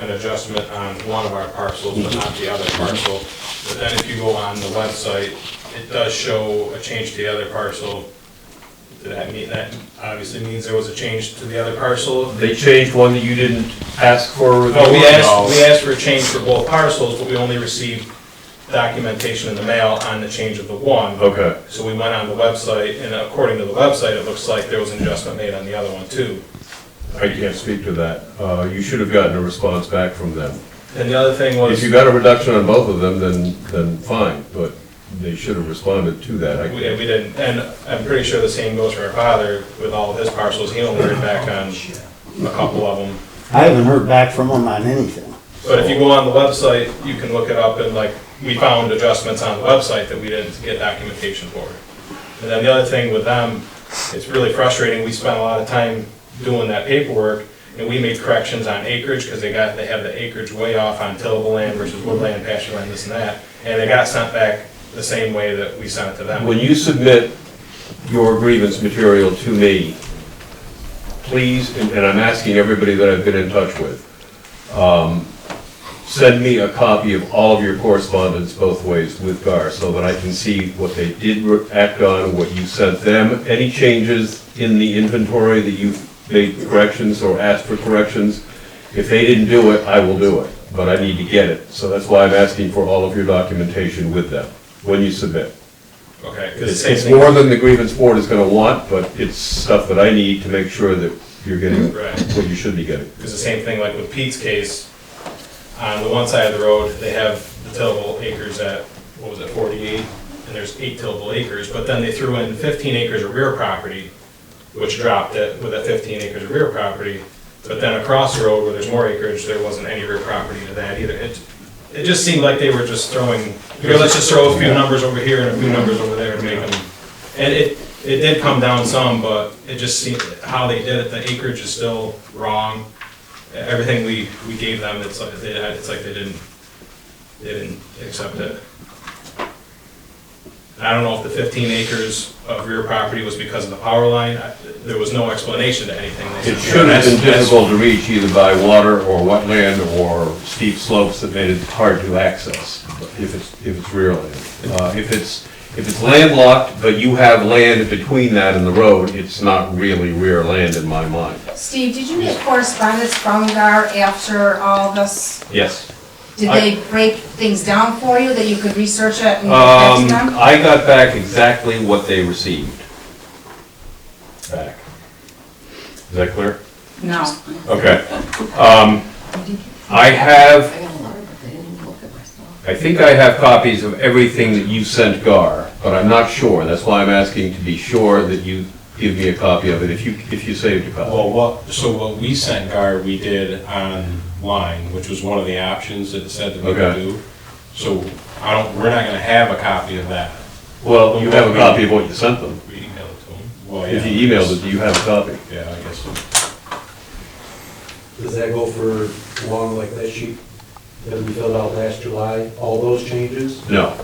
an adjustment on one of our parcels, but not the other parcel. But then if you go on the website, it does show a change to the other parcel. That obviously means there was a change to the other parcel. They changed one that you didn't ask for? No, we asked for a change for both parcels, but we only received documentation in the mail on the change of the one. Okay. So we went on the website, and according to the website, it looks like there was an adjustment made on the other one too. I can't speak to that. You should have gotten a response back from them. And the other thing was. If you got a reduction on both of them, then fine, but they should have responded to that. We didn't, and I'm pretty sure the same goes for our father with all of his parcels. He only heard back on a couple of them. I haven't heard back from them on anything. But if you go on the website, you can look it up, and like, we found adjustments on the website that we didn't get documentation for. And then the other thing with them, it's really frustrating. We spent a lot of time doing that paperwork, and we made corrections on acreage, because they have the acreage way off on tillable land versus woodland, pasture land, this and that. And they got sent back the same way that we sent it to them. When you submit your grievance material to me, please, and I'm asking everybody that I've been in touch with, send me a copy of all of your correspondence both ways with GAR, so that I can see what they did act on, what you sent them, any changes in the inventory that you made corrections or asked for corrections. If they didn't do it, I will do it, but I need to get it. So that's why I'm asking for all of your documentation with them when you submit. Okay. It's more than the grievance board is gonna want, but it's stuff that I need to make sure that you're getting what you should be getting. Because the same thing like with Pete's case, on the one side of the road, they have the tillable acres at, what was it, 48? And and there's 8 tillable acres, but then they threw in 15 acres of rear property, which dropped it with that 15 acres of rear property. But then across the road where there's more acreage, there wasn't any rear property to that either. It just seemed like they were just throwing, here, let's just throw a few numbers over here and a few numbers over there to make them. And it did come down some, but it just seemed, how they did it, the acreage is still wrong. Everything we gave them, it's like they didn't accept it. I don't know if the 15 acres of rear property was because of the power line. There was no explanation to anything. It should have been difficult to reach either by water or wetland or steep slopes that made it hard to access, if it's rear land. If it's landlocked, but you have land between that and the road, it's not really rear land in my mind. Steve, did you get correspondence from GAR after all this? Yes. Did they break things down for you that you could research it and get back to them? I got back exactly what they received back. Is that clear? No. Okay. I think I have copies of everything that you sent GAR, but I'm not sure. That's why I'm asking to be sure that you give me a copy of it, if you saved a copy. Well, what we sent GAR, we did online, which was one of the options that it said that we could do. So we're not gonna have a copy of that. Well, you have a copy of what you sent them. We emailed it to them. Well, If you emailed it, do you have a copy? Yeah, I guess so. Does that go for along like that sheet that we filled out last July, all those changes? No.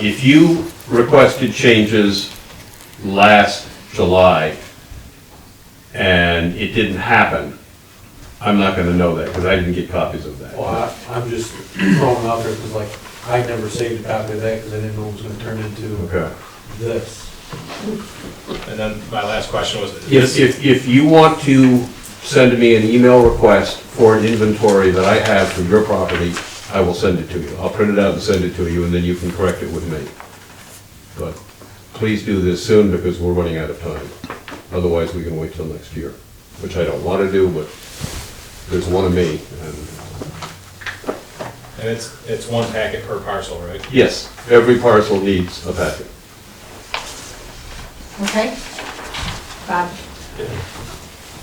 If you requested changes last July and it didn't happen, I'm not gonna know that, because I didn't get copies of that. Well, I'm just throwing out there, because like, I never saved a copy of that, because I didn't know it was gonna turn into this. And then my last question was. If you want to send me an email request for an inventory that I have for your property, I will send it to you. I'll print it out and send it to you, and then you can correct it with me. But please do this soon, because we're running out of time. Otherwise, we can wait till next year, which I don't want to do, but there's one of me. And it's one packet per parcel, right? Yes, every parcel needs a packet. Okay. Bob?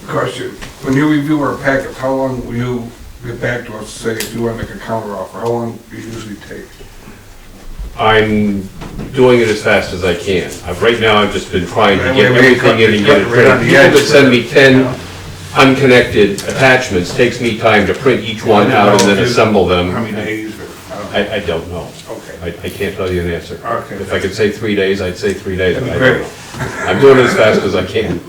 Question, when you review our packets, how long will you get back to us, say, if you want to make a counter offer? How long do you usually take? I'm doing it as fast as I can. Right now, I've just been trying to get everything in and get it printed. People that send me 10 unconnected attachments, takes me time to print each one out and then assemble them. How many days? I don't know. Okay. I can't tell you an answer. Okay. If I could say 3 days, I'd say 3 days, but I don't Great. know. I'm doing it as fast as I can.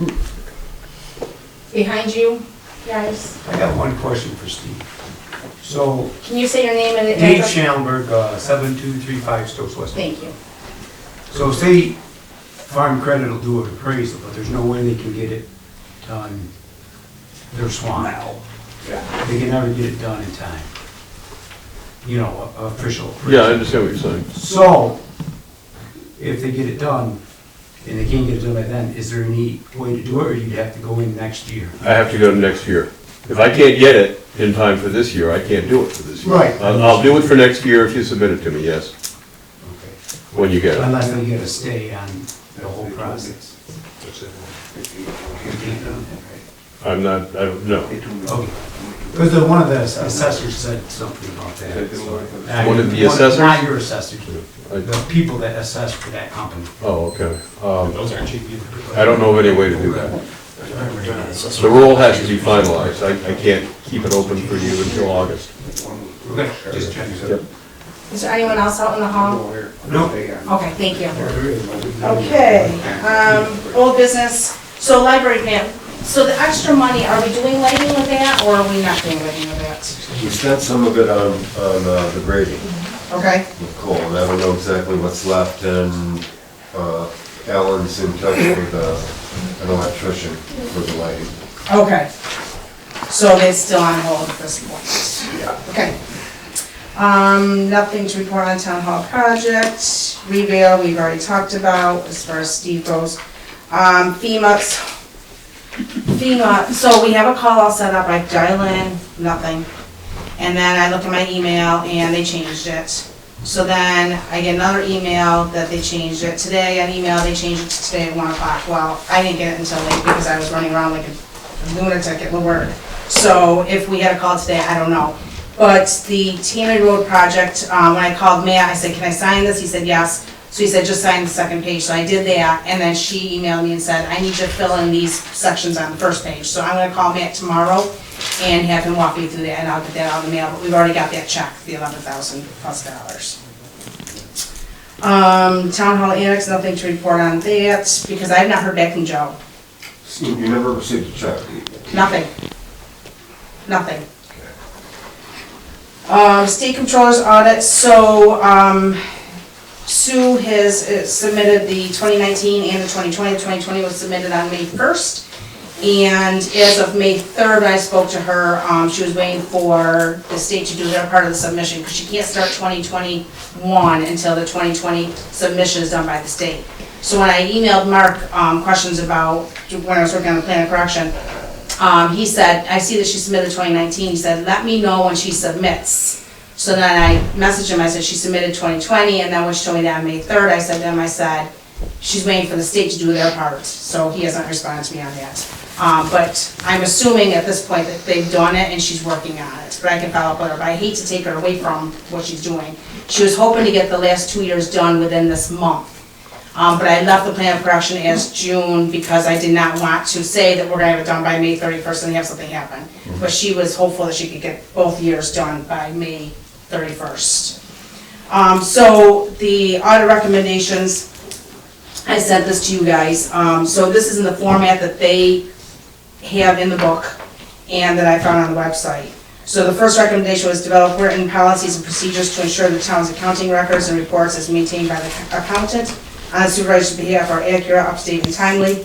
Behind you, guys. I got one question for Steve. So, Can you say your name and Dave address? Schallenberg, 7235 Stokes West. Thank you. So say Farm Credit will do an appraisal, but there's no way they can get it done, they're swamped. They can never get it done in time. You know, official appraisal. Yeah, I understand what you're saying. So, if they get it done, and they can't get it done by then, is there any way to do it, or you'd have to go in next year? I have to go to next year. If I can't get it in time for this year, I can't do it for this year. Right. I'll do it for next year if you submit it to me, yes. When you get it. Unless they get a stay on the whole process. I'm not, I don't know. Okay. Because one of the assessors said something about that. One of the assessors? Not your assessors, the people that assess for that company. Oh, okay. Those aren't cheap either. I don't know of any way to do that. The rule has to be finalized. I can't keep it open for you until August. Just check. Yep. Is there anyone else out in the hall? No. Okay, thank you. Okay, old business, so library grant. So the extra money, are we doing lighting with that, or are we not doing lighting with that? We spent some of it on the grading Okay. with Cole, and I don't know exactly what's left, and Alan's in touch with an electrician for the lighting. Okay. So it's still on hold at this point? Yeah. Okay. Nothing to report on town hall project. Reveal, we've already talked about as far as Steve goes. FEMA, so we have a call all set up, I dial in, nothing. And then I look at my email and they changed it. So then I get another email that they changed it. Today, an email, they changed it to today at 1 o'clock. Well, I didn't get it until late because I was running around like a lunatic at the work. So if we had a call today, I don't know. But the Tannery Road project, when I called Matt, I said, can I sign this? He said, yes. So he said, just sign the second page. So I did that, and then she emailed me and said, I need you to fill in these sections on the first page. So I'm gonna call Matt tomorrow and have him walk me through that, and I'll get that out in the mail. But we've already got that check, the $11,000 plus. Town Hall Annex, nothing to report on that, because I've not heard back from Joe. You never received a check? Nothing. Nothing. State Controller's audit, so, Sue has submitted the 2019 and the 2020. 2020 was submitted on May 1st. And as of May 3rd, when I spoke to her, she was waiting for the state to do their part of the submission, because she can't start 2021 until the 2020 submission is done by the state. So when I emailed Mark questions about when I was working on the plan of correction, he said, I see that she submitted 2019. He said, let me know when she submits. So then I messaged him, I said, she submitted 2020, and then when she told me that on May 3rd, I said to him, I said, she's waiting for the state to do their part. So he hasn't responded to me on that. But I'm assuming at this point that they've done it and she's working on it. But I can follow up with her, but I hate to take her away from what she's doing. She was hoping to get the last 2 years done within this month. But I left the plan of correction as June because I did not want to say that we're gonna have it done by May 31st and have something happen. But she was hopeful that she could get both years done by May 31st. So the audit recommendations, I sent this to you guys. So this is in the format that they have in the book and that I found on the website. So the first recommendation was develop written policies and procedures to ensure the town's accounting records and reports as maintained by the accountant on the supervisor's behalf are accurate, up-to-date, and timely.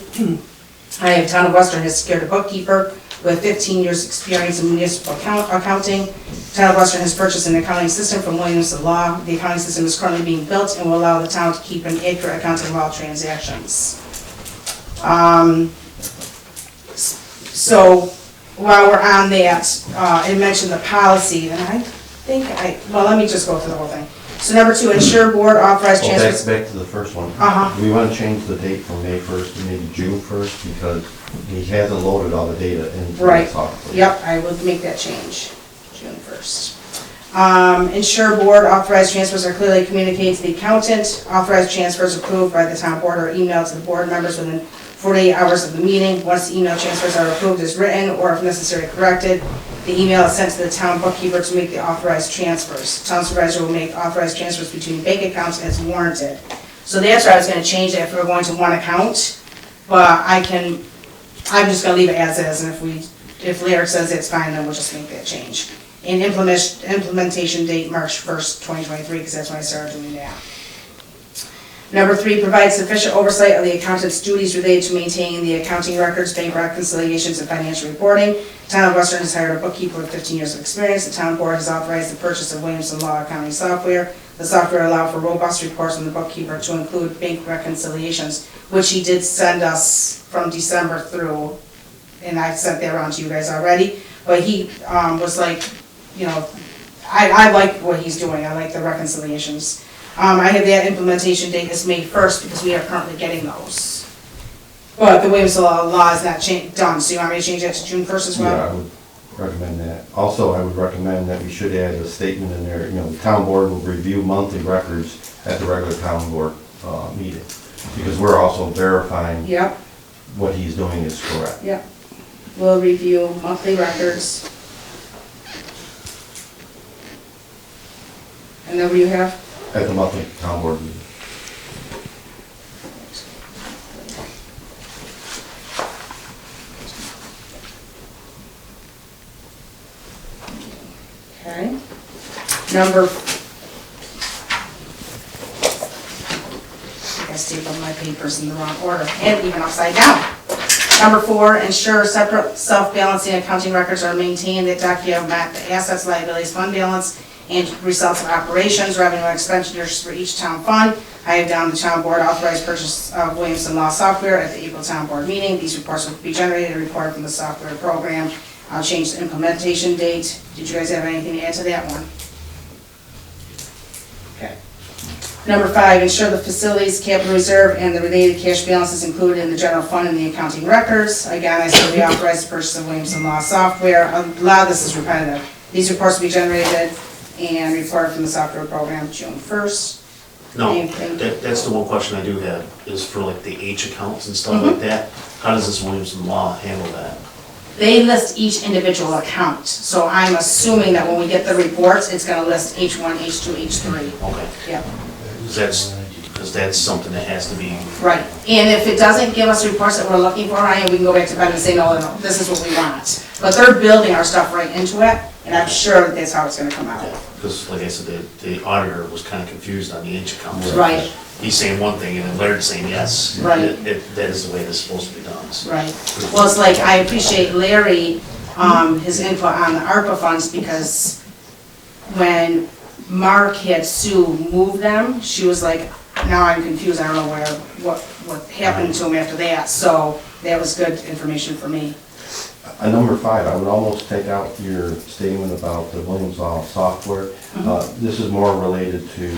I have Town of Western has secured a bookkeeper with 15 years' experience in municipal accounting. Town of Western has purchased an accounting system from Williams Law. The accounting system is currently being built and will allow the town to keep an accurate accounting of all transactions. So while we're on that, it mentioned the policy, and I think well, let me just go through the whole thing. So number 2, ensure board authorized transfers. Back to the first one. Do we want to change the date from May 1st to maybe June 1st, because he hasn't loaded all the data into the software. Yep, I will make that change, June 1st. Ensure board authorized transfers are clearly communicated to the accountant. Authorized transfers approved by the town board are emailed to the board members within 48 hours of the meeting. Once the email transfers are approved as written, or if necessary corrected, the email is sent to the town bookkeeper to make the authorized transfers. Town supervisor will make authorized transfers between bank accounts as warranted. So that's where I was gonna change that if we were going to one account, but I'm just gonna leave it as is, and if Lyric says it's fine, then we'll just make that change. And implementation date, March 1st, 2023, because that's when I started doing that. Number 3, provide sufficient oversight of the accountant's duties related to maintaining the accounting records, bank reconciliations, and financial reporting. The Town of Western has hired a bookkeeper with 15 years of experience. The town board has authorized the purchase of Williamson Law accounting software. The software allowed for robust reports from the bookkeeper to include bank reconciliations, which he did send us from December through, and I sent that around to you guys already. But he was like, you know, I like what he's doing. I like the reconciliations. I have that implementation date is May 1st because we are currently getting those. But the Williamson Law is not done, so you want me to change that to June 1st as well? Yeah, I would recommend that. Also, I would recommend that we should add a statement in there, you know, the town board will review monthly records at the regular town board meeting. Because we're also verifying what he's doing is correct. Yep. We'll review monthly records. And then what do you have? At the monthly town board meeting. Okay. Number, I stapled my papers in the wrong order and even upside down. Number 4, ensure separate self-balancing accounting records are maintained that document the assets, liabilities, fund balance, and results of operations, revenue, and expenditures for each town fund. I have down the town board authorized purchase of Williamson Law software at the April town board meeting. These reports will be generated and reported from the software program. I'll change the implementation date. Did you guys have anything to add to that one? Okay. Number 5, ensure the facilities capital reserve and the related cash balance is included in the general fund and the accounting records. Again, I said we authorize the purchase of Williamson Law software. A lot of this is repetitive. These reports will be generated and reported from the software program June 1st. No, Anything? that's the one question I do have, is for like the H accounts and stuff like that. How does this Williamson Law handle that? They list each individual account, so I'm assuming that when we get the reports, it's gonna list H1, H2, H3. Okay. Yep. Because that's something that has to be, Right, and if it doesn't give us reports that we're looking for, Ryan, we can go back to Ben and say, no, no, this is what we want. But they're building our stuff right into it, and I'm sure that that's how it's gonna come out. because like I said, the auditor was kind of confused on the H accounts. Right. He's saying one thing and then Larry's saying yes. Right. That is the way this is supposed to be done. So. Right, well, it's like, I appreciate Larry, his input on the ARPA funds, because when Mark had Sue move them, she was like, now I'm confused, I don't know what happened to him after that, so that was good information for me. Number 5, I would almost take out your statement about the Williams Law software. This is more related to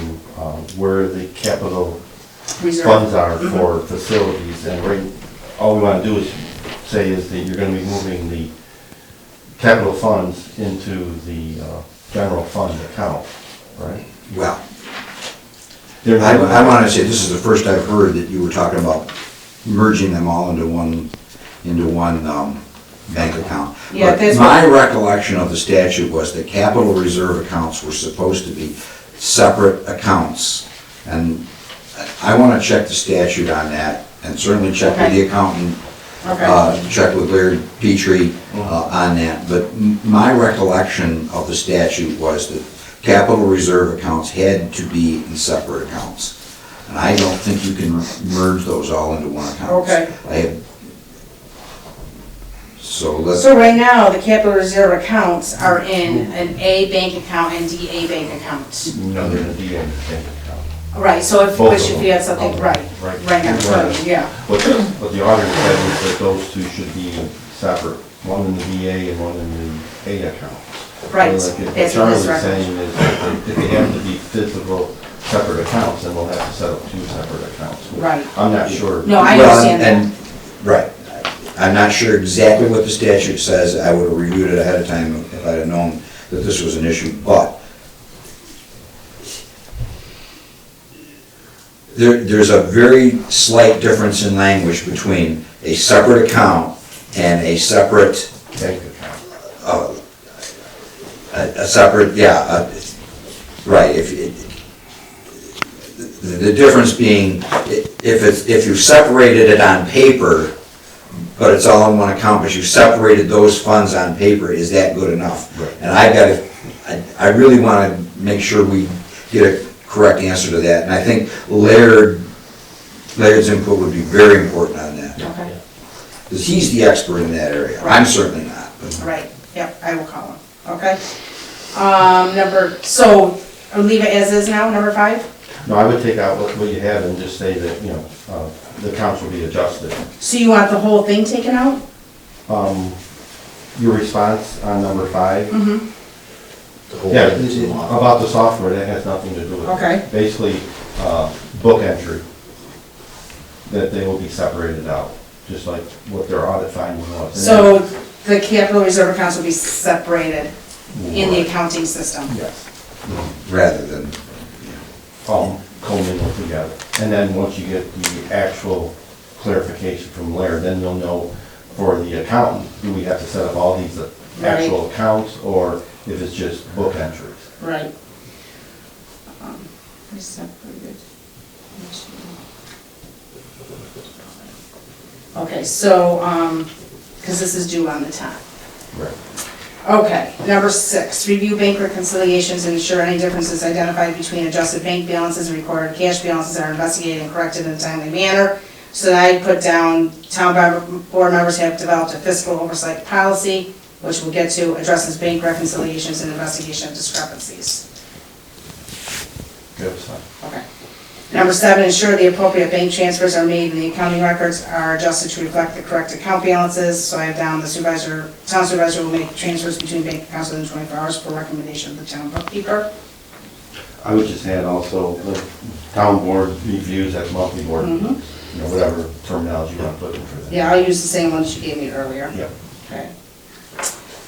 where the capital Reserve. funds are for facilities. And right, all we want to do is say is that you're going to be moving the capital funds into the general fund account, right? Well, I want to say, this is the first I've heard that you were talking about merging them all into one bank account. Yeah, But my recollection of the statute was that capital reserve accounts were supposed to be separate accounts. And I want to check the statute on that, and certainly check with the accountant, check with Larry Petrie on that. But my recollection of the statute was that capital reserve accounts had to be in separate accounts. And I don't think you can merge those all into one account. Okay. So right now, the capital reserve accounts are in an A bank account and DA bank account. No, they're in a DA bank account. Right, so if you had something, right now, yeah. What the auditor said is that those two should be separate, one in the VA and one in the A account. Right, So like that's what what Charlie's this saying is that if they have to be physical separate accounts, then we'll have to set up 2 separate accounts. Right. I'm not sure. No, I understand that. Right. I'm not sure exactly what the statute says. I would have reviewed it ahead of time if I'd have known that this was an issue, but there's a very slight difference in language between a separate account and a separate bank account. A separate, right. The difference being, if you separated it on paper, but it's all in one account, but you separated those funds on paper, is that good enough? Right. And I really want to make sure we get a correct answer to that, and I think Laird's input would be very important on that. Okay. Because he's the expert in that area. I'm certainly not. But. Right, yep, I will call him, okay? So, leave it as is now, number 5? No, I would take out what you have and just say that, the accounts will be adjusted. So you want the whole thing taken out? Your response on number 5? Mm-hmm. Yeah, about the software, that has nothing to do with it. Okay. Basically, book entry, that they will be separated out, just like what their audit finding was. So the capital reserve accounts will be separated in the accounting system? Yes. Rather than all commingled together. And then once you get the actual clarification from Laird, then you'll know for the accountant, do we have to set up all these actual accounts, or if it's just book entries? Right. Separated. Okay, so, because this is due on the 10th. Right. Okay, number 6, review bank reconciliations and ensure any differences identified between adjusted bank balances and recorded cash balances are investigated and corrected in a timely manner. So I put down, town board members have developed a fiscal oversight policy, which we'll get to, addresses bank reconciliations and investigation of discrepancies. Good, so. Okay. Number 7, ensure the appropriate bank transfers are made and the accounting records are adjusted to reflect the correct account balances. So I have down the town supervisor will make transfers between bank accounts within 24 hours per recommendation of the town bookkeeper. I would just add also the town board reviews at monthly board, meeting, you know, whatever terminology you want to put in for that. Yeah, I'll use the same ones you gave me earlier. Yeah. Okay.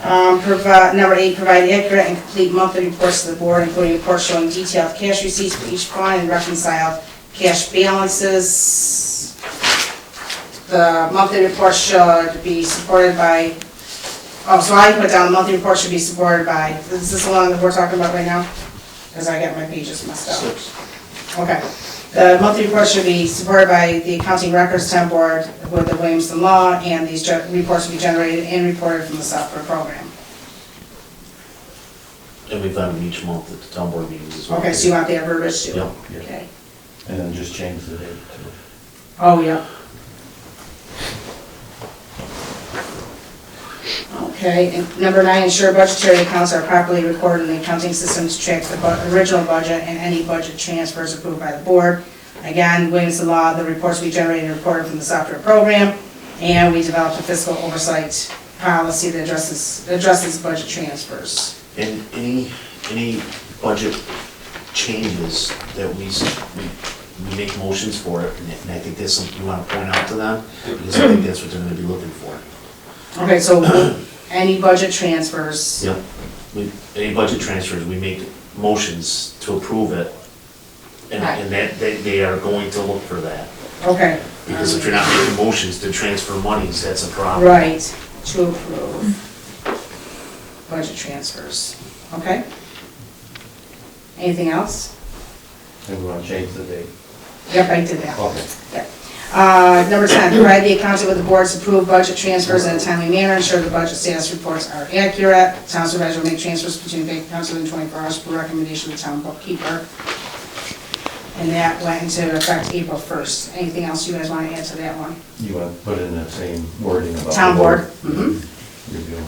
Number 8, provide accurate and complete monthly reports to the board, including reports showing detailed cash receipts for each fund and reconciled cash balances. The monthly report should be supported by, so I put down the monthly report should be supported by, is this the one that we're talking about right now? Because I got my pages messed up. 6. Okay. The monthly report should be supported by the accounting records town board with the Williamson law, and these reports will be generated and reported from the software program. And we've done them each month at the town board meetings as well. Okay, so you want that verbiage too? Yep. Okay. And then just change the date to. Oh, yeah. Okay, and number 9, ensure budgetary accounts are properly recorded in the accounting system to track the original budget and any budget transfers approved by the board. Again, Williamson law, the reports we generated and reported from the software program, and we developed a fiscal oversight policy that addresses budget transfers. And any budget changes that we make motions for it, and I think that's something you want to point out to them, because I think that's what they're gonna be looking for. Okay, so any budget transfers? Yep. Any budget transfers, we make motions to approve it, and that, they are going to look for that. Okay. Because if you're not making motions to transfer monies, that's a problem. Right, to approve budget transfers, okay? Anything else? And we want to change the date. Yep, I did that. Okay. Yep. Number 10, provide the accountant with the board's approved budget transfers in a timely manner, ensure the budget status reports are accurate. Town supervisor will make transfers between bank accounts within 24 hours per recommendation of the town bookkeeper. And that went into effect April 1st. Anything else you guys want to add to that one? You want to put in the same wording about. Town the board. Review.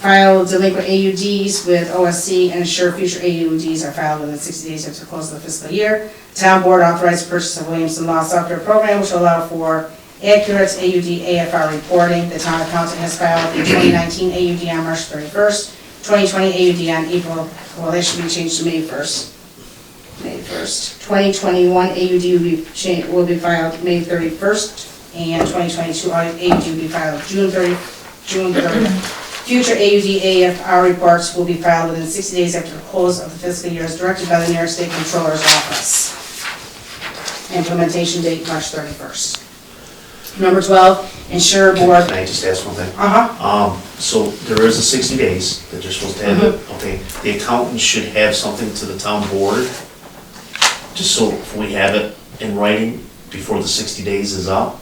File delinquent AUDs with OSC and ensure future AUDs are filed within 60 days after the close of the fiscal year. Town board authorized purchase of Williamson Law software program, which will allow for accurate AUD AFR reporting. The town accountant has filed the 2019 AUD on March 31st, 2020 AUD on April, well, that should be changed to May 1st. May 1st. 2021 AUD will be filed May 31st, and 2022 AUD will be filed June 30th. Future AUD AFR reports will be filed within 60 days after the close of the fiscal year as directed by the New York State Controller's Office. Implementation date March 31st. Number 12, ensure board. Can I just ask one thing? Uh-huh. So there is a 60 days that you're supposed to have it, okay? The accountant should have something to the town board, just so we have it in writing before the 60 days is up.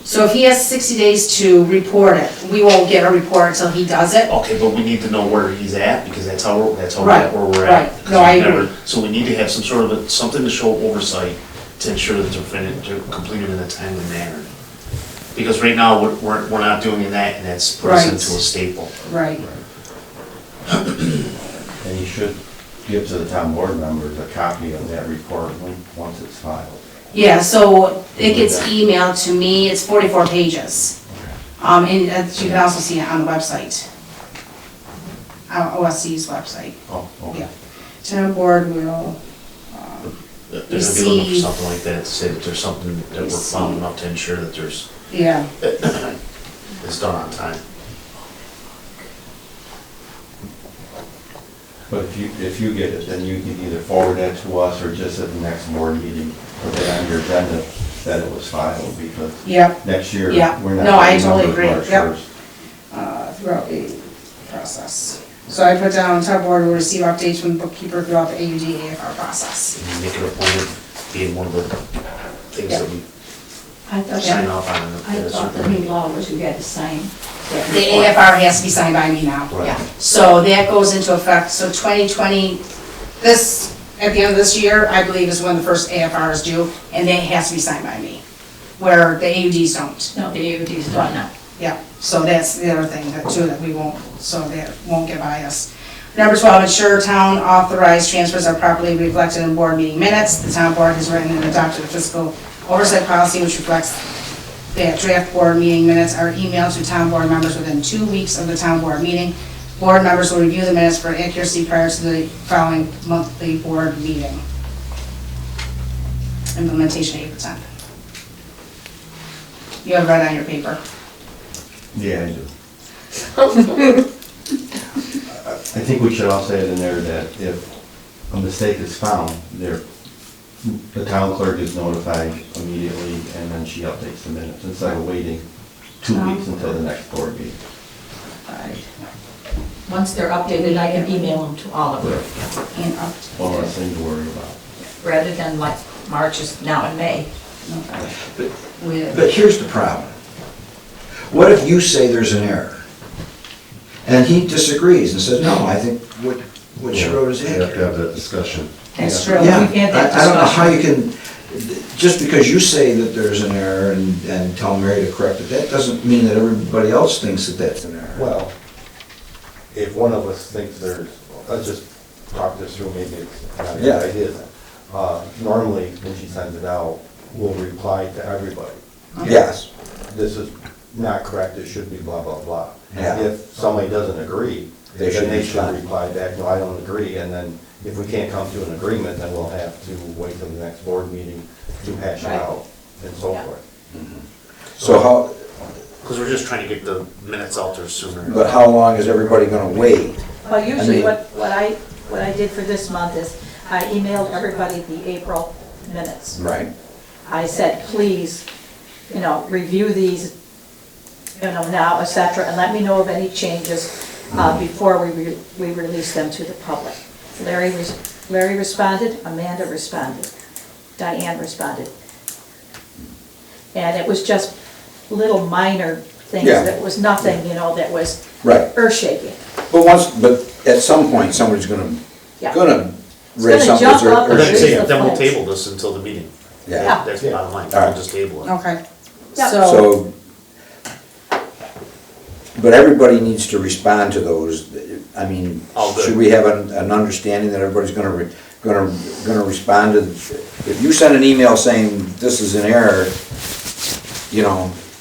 So if he has 60 days to report it, we won't get a report until he does it. Okay, but we need to know where he's at, because that's how we're Right, where we're at. right. No, I agree. So we need to have some sort of, something to show oversight to ensure that they're completed in a timely manner. Because right now, we're not doing that, and that's put us Right. into a staple. Right. And you should give to the town board members a copy of that report once it's filed. Yeah, so it gets emailed to me, it's 44 pages. And you can also see it on the website. OSC's website. Oh, okay. Yeah. Town board will They're gonna be looking for something like that, to say that there's something that we're following up to ensure that there's, yeah. it's done on time. But if you get it, then you can either forward that to us or just at the next board meeting, put that on your agenda that it was filed, because Yep. next year, Yeah. we're not. No, I getting totally numbers agree. March Yep. 1st. Throughout the process. So I put down, town board will receive updates from the bookkeeper throughout the AUD AFR process. And you make it a point of being one of the things that we I thought sign that, off on. I thought the new law was you had to sign. that The report. AFR has to be signed by me now. Right. Yeah. So that goes into effect, so 2020, this, at the end of this year, I believe is when the first AFR is due, and that has to be signed by me, where the AUDs don't. No, the AUD's done now. Yeah, so that's the other thing that too, that we won't, so that won't get by us. Number 12, ensure town authorized transfers are properly reflected in board meeting minutes. The town board has written and adopted a fiscal oversight policy which reflects that draft board meeting minutes are emailed to town board members within 2 weeks of the town board meeting. Board members will review the minutes for accuracy prior to the following monthly board meeting. Implementation April 10th. You have that on your paper. Yeah, I do. I think we should also add in there that if a mistake is found, the town clerk is notified immediately, and then she updates the minutes instead of waiting 2 weeks until the next board meeting. Right. Once they're updated, I can email them to all of you. And One less thing to worry about. Rather than like March is now in May. But here's the problem. What if you say there's an error? And he disagrees and says, no, I think what she wrote is You have to accurate. have that discussion. That's true. Yeah, We've had that I don't know how you discussion. can, just because you say that there's an error and tell Mary to correct it, that doesn't mean that everybody else thinks that that's an error. Well, if one of us thinks let's just talk this through, maybe it's not a Yeah. good idea then. Normally, when she sends it out, we'll reply to everybody. Yes. This is not correct, it should be blah, blah, blah. Yeah. If somebody doesn't agree, They then should they should respond. reply back, no, I don't agree, and then if we can't come to an agreement, then we'll have to wait till the next board meeting to hash it Right. out and so Yeah. forth. So how, Because we're just trying to get the minutes out there sooner. but how long is everybody gonna wait? Well, usually mean- what I did for this month is I emailed everybody the April minutes. Right. I said, please, review these, now, et cetera, and let me know of any changes before we release them to the public. Larry responded, Amanda responded, Diane responded. And it was just little minor things, Yeah. that was nothing, that was Right. earth-shaking. But at some point, somebody's Yeah. gonna It's raise gonna something jump that's up and earth-shaking. raise the Then we'll flags. table this until the meeting. Yeah. That's the bottom line, All right. we'll just table it. Okay. Yeah. So, So, but everybody needs to respond to those. I mean, All good. should we have an understanding that everybody's gonna respond to, if you send an email saying this is an error,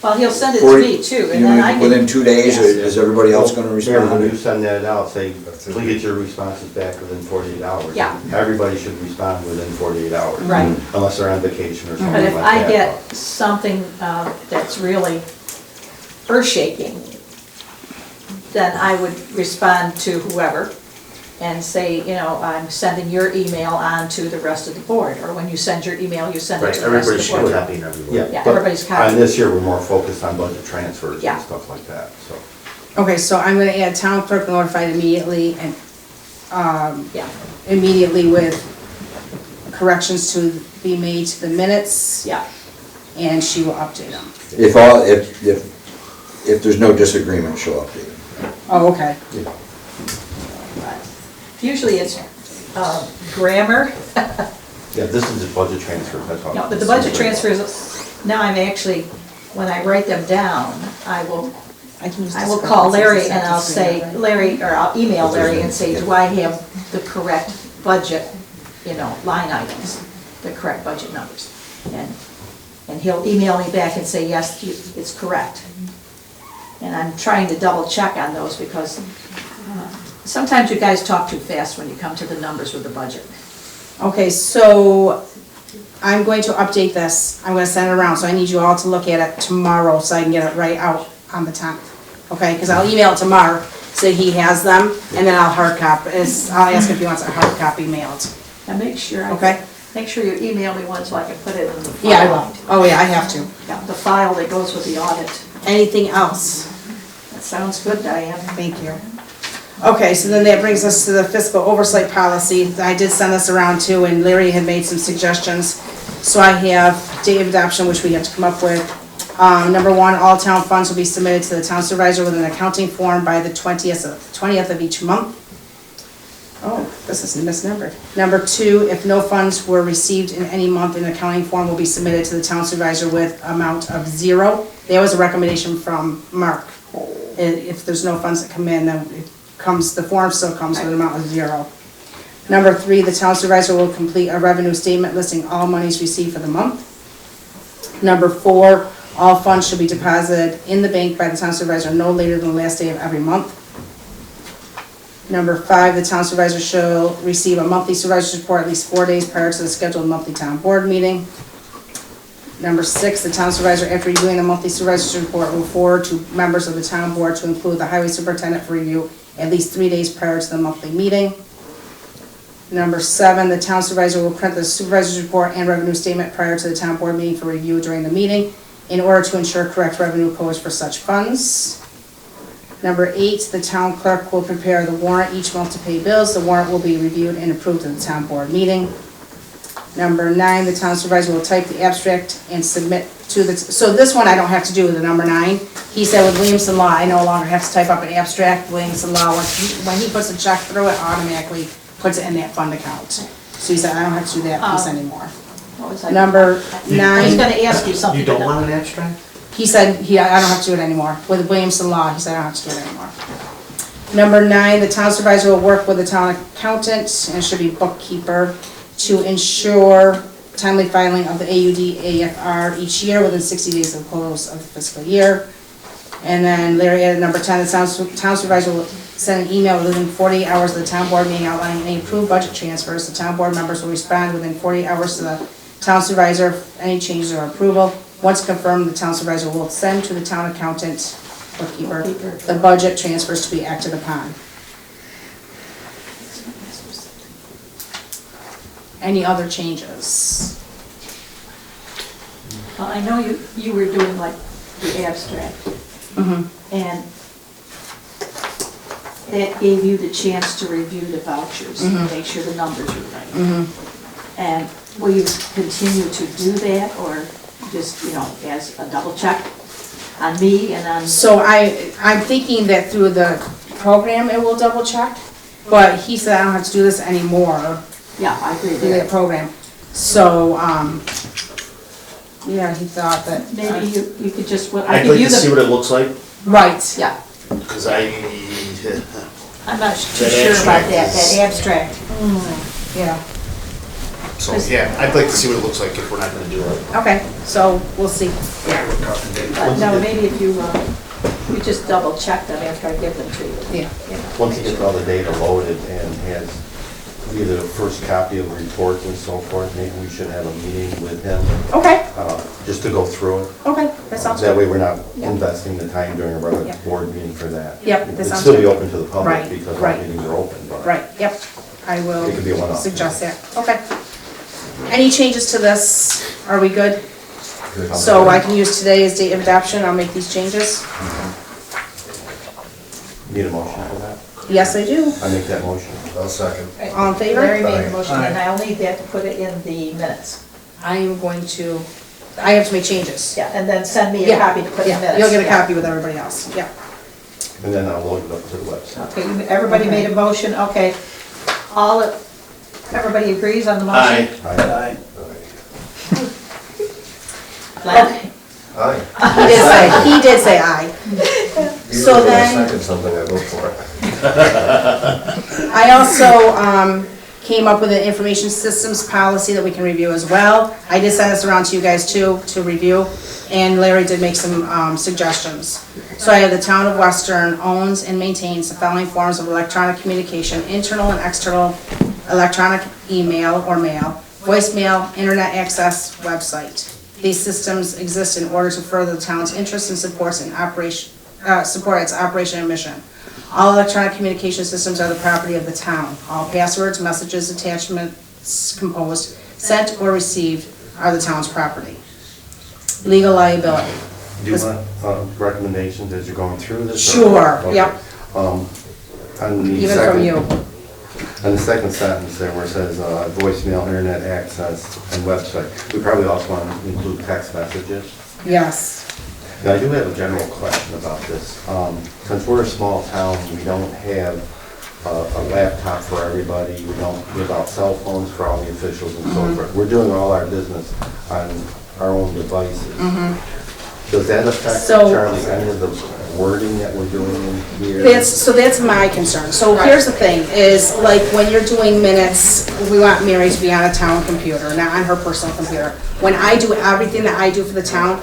Well, he'll send it to 40 me too, and then I can. within 2 days, Yes. is everybody else gonna Mayor, when you respond? send that out, say, please get your responses back within 48 hours. Yeah. Everybody should respond within 48 hours. Right. Unless they're on vacation or something But like if that. I get something that's really earth-shaking, then I would respond to whoever and say, I'm sending your email on to the rest of the board, or when you send your email, you send it Right, to the rest of everybody the should be board. copying everybody. Yeah, but everybody's copied. On this year, we're more focused on budget transfers Yeah. and stuff like that, so. okay, so I'm gonna add town clerk notified immediately and, Yeah, immediately with corrections to be made to the minutes, yeah, and she will update them. If there's no disagreement, she'll update it. Oh, okay. right. Usually it's grammar, Yeah, this is just budget transfers, that's all. but the budget transfers, now I'm actually, when I write them down, I will call Larry and I'll say, Larry, or I'll email Larry and say, do I have the correct budget, line items, the correct budget numbers? And he'll email me back and say, yes, it's correct. And I'm trying to double check on those because sometimes you guys talk too fast when you come to the numbers with the budget. Okay, so I'm going to update this. I'm gonna send it around, so I need you all to look at it tomorrow so I can get it right out on the 10th. Okay, because I'll email it to Mark so he has them, and then I'll hard copy, I'll ask if he wants a hard copy mailed. And make sure, Okay. make sure you email me one so I can put it in the file. Yeah, I will. Oh, yeah, I have to. Yeah, the file that goes with the audit. Anything else? That sounds good, Diane. Thank you. Okay, so then that brings us to the fiscal oversight policy. I did send this around too, and Larry had made some suggestions. So I have date of adoption, which we have to come up with. Number one, all town funds will be submitted to the town supervisor with an accounting form by the 20th of each month. Oh, this is misnumbered. Number two, if no funds were received in any month, an accounting form will be submitted to the town supervisor with amount of 0. That was a recommendation from Mark. If there's no funds that come in, then the form still comes with an amount of 0. Number three, the town supervisor will complete a revenue statement listing all monies received for the month. Number four, all funds should be deposited in the bank by the town supervisor no later than the last day of every month. Number 5, the town supervisor shall receive a monthly supervisor's report at least 4 days prior to the scheduled monthly town board meeting. Number 6, the town supervisor, after reviewing the monthly supervisor's report, will forward to members of the town board to include the highway superintendent for review at least 3 days prior to the monthly meeting. Number 7, the town supervisor will print the supervisor's report and revenue statement prior to the town board meeting for review during the meeting in order to ensure correct revenue codes for such funds. Number 8, the town clerk will prepare the warrant each month to pay bills. The warrant will be reviewed and approved at the town board meeting. Number 9, the town supervisor will type the abstract and submit to the, so this one I don't have to do with the number 9. He said with Williamson Law, I no longer have to type up an abstract. Williamson Law, when he puts a check through, it automatically puts it in that fund account. So he said, I don't have to do that piece anymore. What was that? Number 9. I was gonna ask you something. You don't want an abstract? He said, I don't have to do it anymore. With Williamson Law, he said, I don't have to do it anymore. Number 9, the town supervisor will work with the town accountant, and it should be bookkeeper, to ensure timely filing of the AUD AFR each year within 60 days of the close of the fiscal year. And then Larry added number 10, the town supervisor will send an email within 48 hours of the town board meeting outlining any approved budget transfers. The town board members will respond within 48 hours to the town supervisor for any changes or approval. Once confirmed, the town supervisor will send to the town accountant, bookkeeper, the budget transfers to be acted upon. Any other changes? Well, I know you were doing like the abstract, and that gave you the chance to review the vouchers and make sure the numbers were right. And will you continue to do that, or just, as a double check on me and on? So I'm thinking that through the program it will double check, but he said I don't have to do this anymore. Yeah, I agree with Through that. that program. So, yeah, he thought that. Maybe you could just, I'd like to see what it looks like, Right. Yeah, because I'm not too sure about that abstract. Yeah, so, yeah, I'd like to see what it looks like if we're not gonna do it. okay, so we'll see. But no, maybe if you just double check them after I give them to you. Yeah. Once he gets all the data loaded and has either the first copy of the reports and so forth, maybe we should have a meeting with him, Okay, just to go through it. okay, that sounds That good. way we're not Yeah. investing the time during a regular Yeah. board meeting for that. Yep, that It'd sounds still be good. open to the public Right, because all right. meetings are open, but. Right, yep, I will It could be a one-off. suggest that, okay. Any changes to this? Are we good? Good. So I can use today as date of adoption, I'll make these changes? Need a motion for that? Yes, I do. I make that motion. I'll second. All in favor? Larry made the motion, and I'll need that to put it in the minutes. I am going to, I have to make changes. Yeah, and then send me a Yeah, copy to put in yeah, minutes. you'll get a Yeah. copy with everybody else, yeah. And then I'll load it up to the website. Okay, everybody made a motion, okay. Everybody agrees on the motion? Aye. Okay. Aye. He did say aye. So Usually when I then- second something, I vote for it. I also came up with an information systems policy that we can review as well. I did send this around to you guys too, to review, and Larry did make some suggestions. So I have the town of Western owns and maintains the following forms of electronic communication, internal and external electronic email or mail, voicemail, internet access, website. These systems exist in order to further the town's interests and support its operation and mission. All electronic communication systems are the property of the town. All passwords, messages, attachments composed, sent, or received are the town's property. Legal liability. Do you want recommendations as you're going through this? or- Sure, Okay. yep. On the Even from second- you. On the second sentence there where it says voicemail, internet access, and website, we probably also want to include text messages. Yes. Now, I do have a general question about this. Since we're a small town, we don't have a laptop for everybody, we don't give out cell phones for all the officials and so forth. We're doing all our business on our own devices. Does that affect, So- Charlie, any of the wording that we're doing in here? So that's my concern. So here's the thing, is like when you're doing minutes, we want Mary to be on a town computer, not on her personal computer. When I do everything that I do for the town,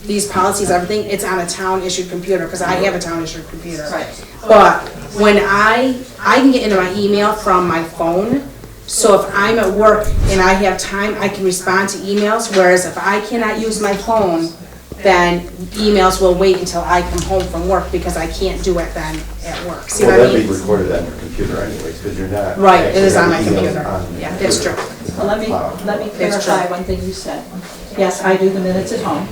these policies, everything, it's on a town issued computer, because I have a town issued computer. Right. But When I can get into my email from my phone, so if I'm at work and I have time, I can respond to emails, whereas if I cannot use my phone, then emails will wait until I come home from work because I can't do it then at work. See what I Well, that'd mean? be recorded on your computer anyways, because you're not. Right, it is actually on my having emails computer. on Yeah, your that's computer. true. Well, let me That's clarify true. one thing you said. Yes, I do the minutes at home.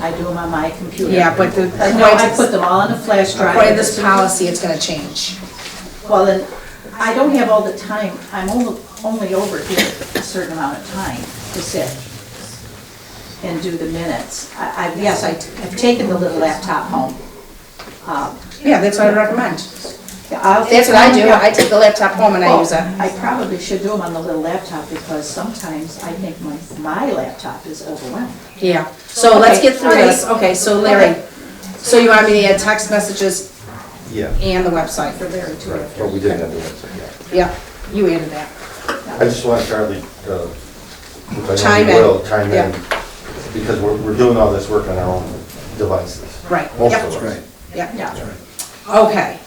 I do them on my computer. Yeah, but the, I put them all on a flash drive. according to this policy, it's gonna change. Well, then, I don't have all the time, I'm only over here a certain amount of time to sit and do the minutes. Yes, I've taken the little laptop home. Yeah, that's what I recommend. I'll That's what I do, I take the laptop home and I use it. I probably should do them on the little laptop because sometimes I think my laptop is overwhelmed. Yeah, so let's Okay, get through all right. this. Okay, so Larry, so you want me to add text messages Yeah, and the website? For Larry too. but we didn't have the website yet. Yeah, you added that. I just want Charlie, if I Chime know you in. will, chime in, Yeah. because we're doing all this work on our own devices. Right. Most Yep. of us. Yeah. Okay,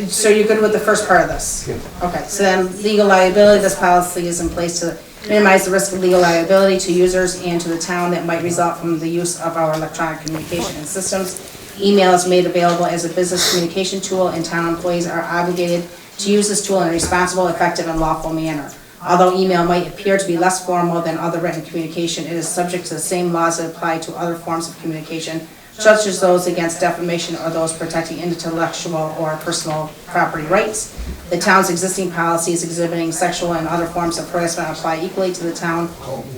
so you're good with the first part of this? Okay, so then legal liability, this policy is in place to minimize the risk of legal liability to users and to the town that might result from the use of our electronic communication and systems. Email is made available as a business communication tool, and town employees are obligated to use this tool in a responsible, effective, and lawful manner. Although email might appear to be less formal than other written communication, it is subject to the same laws that apply to other forms of communication, such as those against defamation or those protecting intellectual or personal property rights. The town's existing policies exhibiting sexual and other forms of harassment apply equally to the town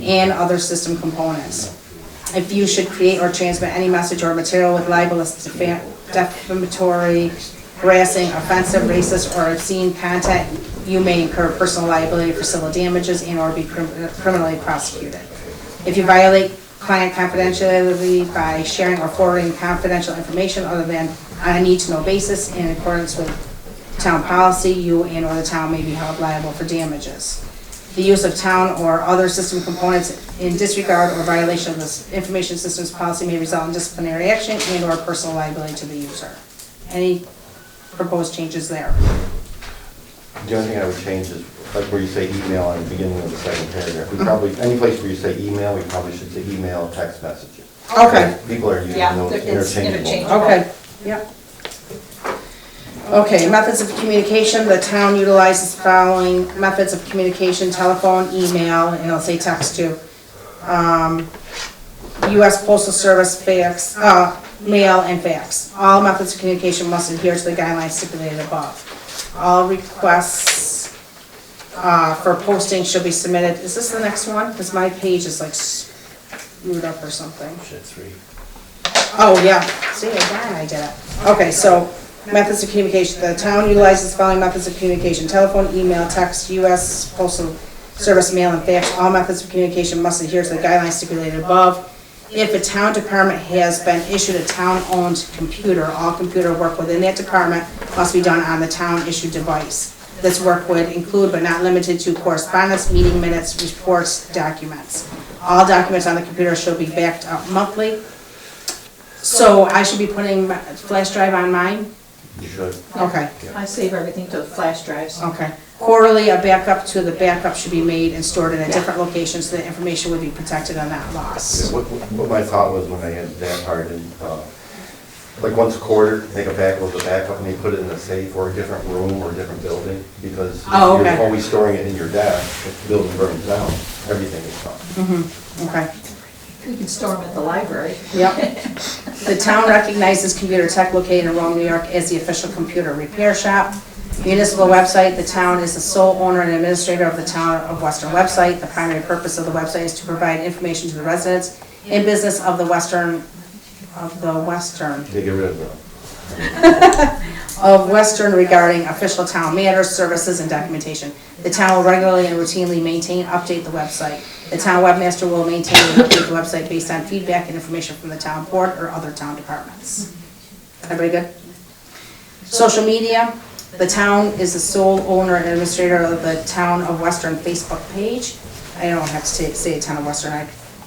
and other system components. If you should create or transmit any message or material with libelous, defamatory, harassing, offensive, racist, or obscene content, you may incur personal liability for civil damages and or be criminally prosecuted. If you violate client confidentiality by sharing or forwarding confidential information other than on a need-to-know basis in accordance with town policy, you and or the town may be held liable for damages. The use of town or other system components in disregard or violation of this information systems policy may result in disciplinary action and or personal liability to the user. Any proposed changes there? The only thing I would change is, like where you say email in the beginning of the second paragraph, we probably, any place where you say email, we probably should say email, text messages. Okay. People are using Yeah, those it's interchangeable. interchangeable. Okay, yep. Okay, methods of communication, the town utilizes the following methods of communication: telephone, email, and I'll say text too. US Postal Service, fax, mail, and fax. All methods of communication must adhere to the guidelines stipulated above. All requests for posting should be submitted, is this the next one? Because my page is like screwed up or something. Oh, yeah, see, again, I did it. Okay, so, methods of communication, the town utilizes the following methods of communication: telephone, email, text, US Postal Service, mail, and fax. All methods of communication must adhere to the guidelines stipulated above. If a town department has been issued a town-owned computer, all computer work within that department must be done on the town-issued device. This work would include but not limited to correspondence, meeting minutes, reports, documents. All documents on the computer should be backed up monthly. So I should be putting flash drive on mine? You should. Okay. I save everything to the flash drives. Okay. Quarterly, a backup to the backup should be made and stored in a different location so the information would be protected and not lost. Yeah, what my thought was when I had that part, and, like once a quarter, make a backup of the backup, and they put it in a safe or a different room or a different building, because Oh, you're okay. always storing it in your desk, if the building burns down, everything is gone. Mm-hmm, okay. We can store them at the library. Yep. The town recognizes Computer Tech located in Rome, New York as the official computer repair shop. Municipal website, the town is the sole owner and administrator of the Town of Western website. The primary purpose of the website is to provide information to the residents and business of the Western. They get rid of them. Of Western regarding official town matters, services, and documentation. The town will regularly and routinely maintain, update the website. The town webmaster will maintain and update the website based on feedback and information from the town board or other town departments. Everybody good? Social media, the town is the sole owner and administrator of the Town of Western Facebook page. I don't have to say Town of Western, I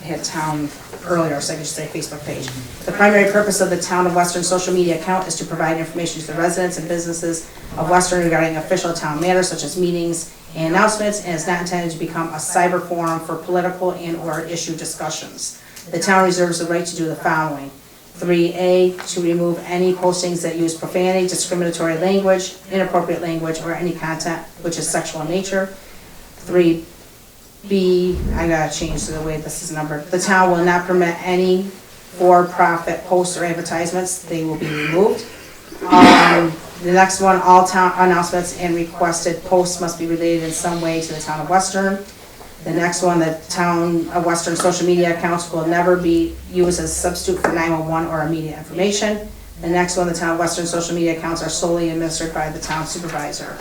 hit town earlier, so I could just say Facebook page. The primary purpose of the Town of Western social media account is to provide information to the residents and businesses of Western regarding official town matters such as meetings and announcements, and is not intended to become a cyber forum for political and/or issue discussions. The town reserves the right to do the following. 3A, to remove any postings that use profanity, discriminatory language, inappropriate language, or any content which is sexual in nature. 3B, I gotta change the way this is numbered. The town will not permit any for-profit posts or advertisements. They will be removed. The next one, all town announcements and requested posts must be related in some way to the town of Western. The next one, the Town of Western social media accounts will never be used as a substitute for 911 or immediate information. The next one, the Town of Western social media accounts are solely administered by the town supervisor.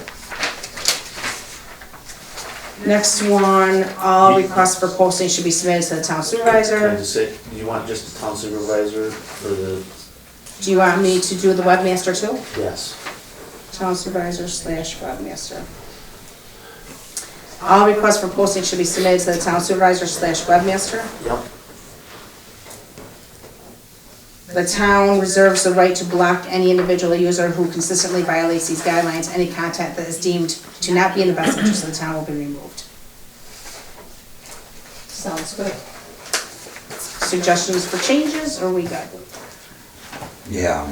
Next one, all requests for posting should be submitted to the town Can I supervisor. just say, you want just the town supervisor for the, Do you want me to do the webmaster too? yes. Town supervisor / webmaster. All requests for posting should be submitted to the town supervisor / webmaster. Yep. The town reserves the right to block any individual user who consistently violates these guidelines. Any content that is deemed to not be in the best interest of the town will be removed. Sounds good. Suggestions for changes, or we good? Yeah.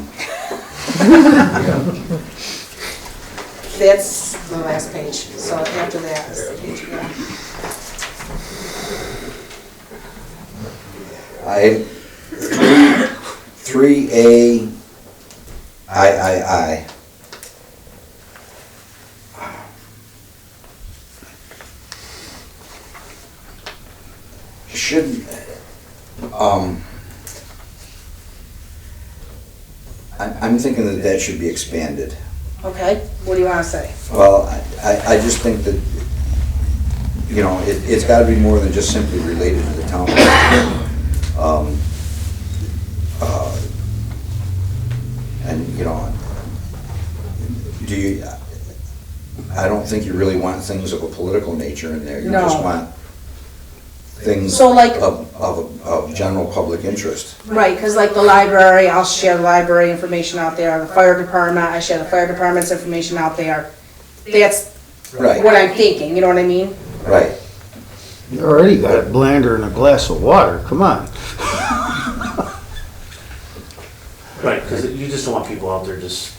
That's the last page, so after that is the page we're on. I, 3A, I. Should, I'm thinking that that should be expanded. Okay, what do you want to say? Well, I just think that, you know, it's gotta be more than just simply related to the town. And, you know, I don't think you really want things of a political nature in there. You just No. want things So, like- of general public interest. Right, because like the library, I'll share the library information out there. The fire department, I share the fire department's information out there. That's Right. what I'm thinking, you know what I mean? Right. You already got a blender and a glass of water, come on. Right, because you just don't want people out there just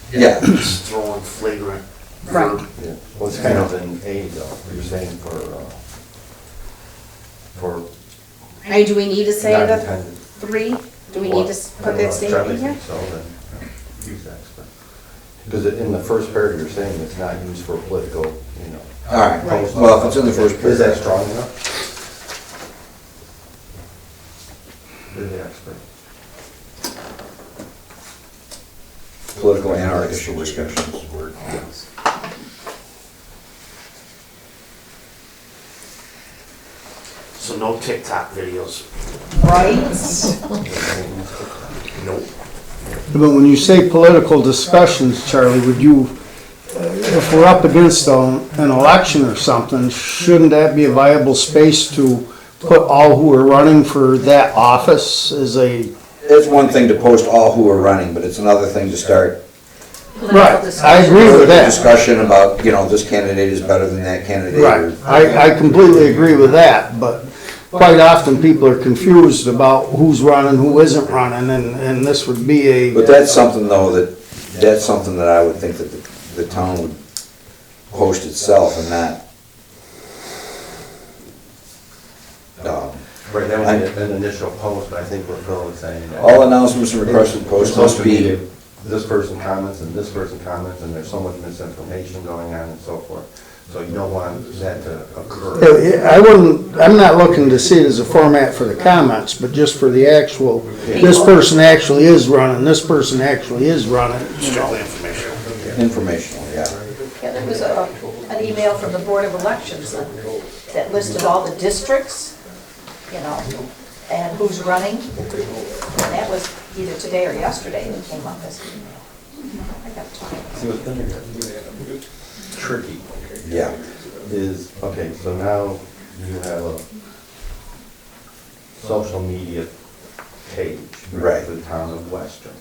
throwing flagrant. Right. Yeah. Well, it's kind of an A though, you're saying for Hey, do we need to say not the intended. 3? Do we need to put that statement in here? So then, use that. Because in the first paragraph, you're saying it's not used for political, you know. All right, well, if it's in the first Is that paragraph. strong enough? You're the expert. Political and artificial discussions. So no TikTok videos. Right? Nope. But when you say political discussions, Charlie, would you, if we're up against an election or something, shouldn't that be a viable space to put all who are running for that office as a... It's one thing to post all who are running, but it's another thing to start Right, I agree with that. discussion about, you know, this candidate is better than that candidate. Right, I completely agree with that, but quite often people are confused about who's running, who isn't running, and this would be a... But that's something though, that's something that I would think that the town would post itself and not. Right, that would be an initial post, but I think what Phil was saying. that- All announcements and requested posts must be. This person comments and this person comments, and there's so much misinformation going on and so forth. So you don't want that to occur. I'm not looking to see it as a format for the comments, but just for the actual, this person actually is running, this person actually is running, you know. Informational, yeah. Yeah, there was an email from the Board of Elections that listed all the districts, you know, and who's running. And that was either today or yesterday that came up as an email. I got time. See what's going to get tricky. Yeah. Is, okay, so now you have social media page for Right. the town of Western.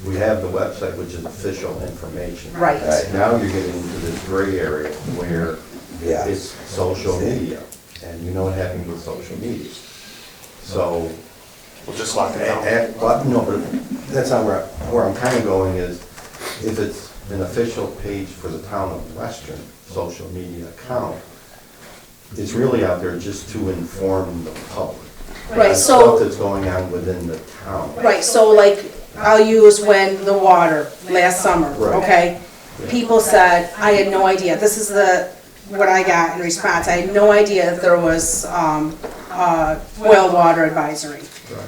We have the website, which is official information. Right. Now you're getting into this gray area where Yeah. it's social media, and you know what happens with social media. So. We'll just lock it down. But no, but that's not where I'm kind of going is, if it's an official page for the town of Western social media account, it's really out there just to inform the public. Right, on so- Stuff that's going on within the town. Right, so like, I'll use when the water, last summer, Right. okay? People said, I had no idea, this is what I got in response, I had no idea that there was, boil water advisory.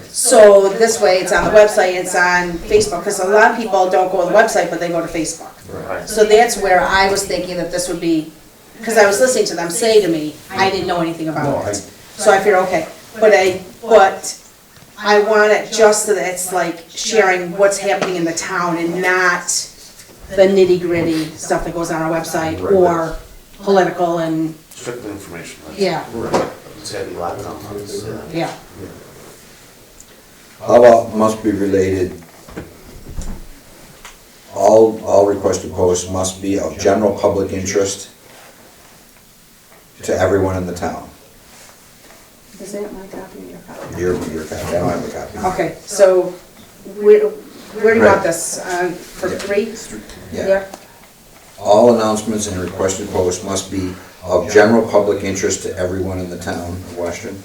So this way, it's on the website, it's on Facebook, because a lot of people don't go to the website, but they go to Facebook. Right. So that's where I was thinking that this would be, because I was listening to them say to me, I didn't know anything No, about it. So I figured, okay, but I want it just so that it's like sharing what's happening in the town and not the nitty gritty stuff that goes on our website or political and, Strictly information. yeah, It's gotta be locked down. yeah. How about must be related? All requested posts must be of general public interest to everyone in the town. Is that my copy or your copy? Your copy, I don't have a copy. Okay, so where do you want this, for 3? Yeah. All announcements and requested posts must be of general public interest to everyone in the town of Western.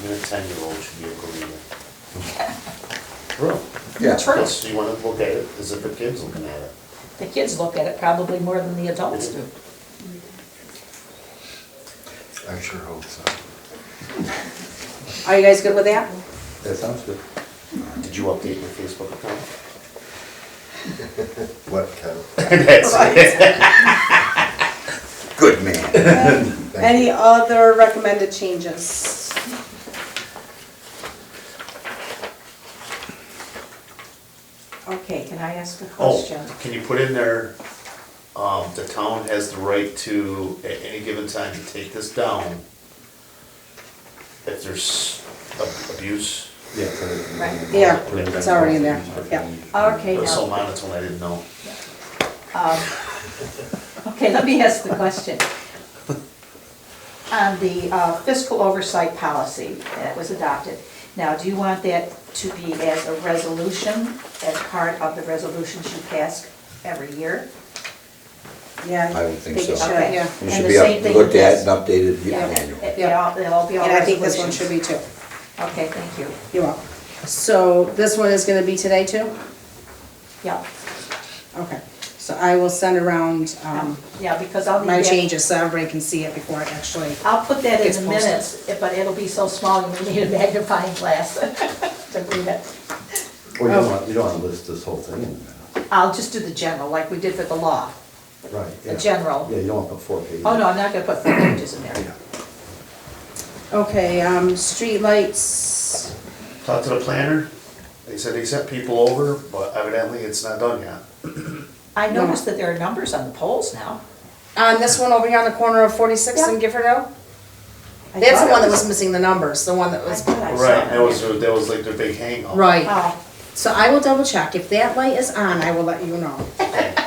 Even a 10-year-old should be able to read it. Really? Yeah. True. So you wanna look at it as if the kid's looking at it. The kids look at it probably more than the adults do. I sure hope so. Are you guys good with that? That sounds good. Did you update your Facebook account? What kind of? That's it. Good man. Any other recommended changes? Okay, can I ask a Oh, question? can you put in there, the town has the right to, at any given time, to take this down if there's abuse? Yeah. Right. Yeah, it's already in there, yeah. Okay, But so now, monotone, I didn't know. okay, let me ask the question. On the fiscal oversight policy that was adopted, now, do you want that to be as a resolution, as part of the resolutions you pass every year? Yeah. I would think it so. should, Okay. yeah. It And should the be same thing looked with at this. and updated Yeah, annually. they'll be all And I think this one resolutions. should be too. Okay, thank you. You're welcome. So this one is gonna be today too? Yeah, Okay, so I will send around, yeah, because I'll need my that. changes so everybody can see it before it actually. I'll put that in Gets the posted. minutes, but it'll be so small, you need a magnifying glass to read it. Well, you don't want to list this whole thing in the minutes. I'll just do the general, like we did for the law, Right. the yeah. general. Yeah, you don't want to put 4 pages. Oh, no, I'm not gonna put 4 pages in there. Okay, streetlights, Talked to the planner, they said they sent people over, but evidently it's not done yet. I noticed that there are numbers on the poles now. on this one over here on the corner of 46th and Gifford Hill? I That's thought the it one that was missing the numbers, the one that I was, thought I saw Right, that was like their big hang up. right. Oh, So I will double check, if that light is on, I will let you know.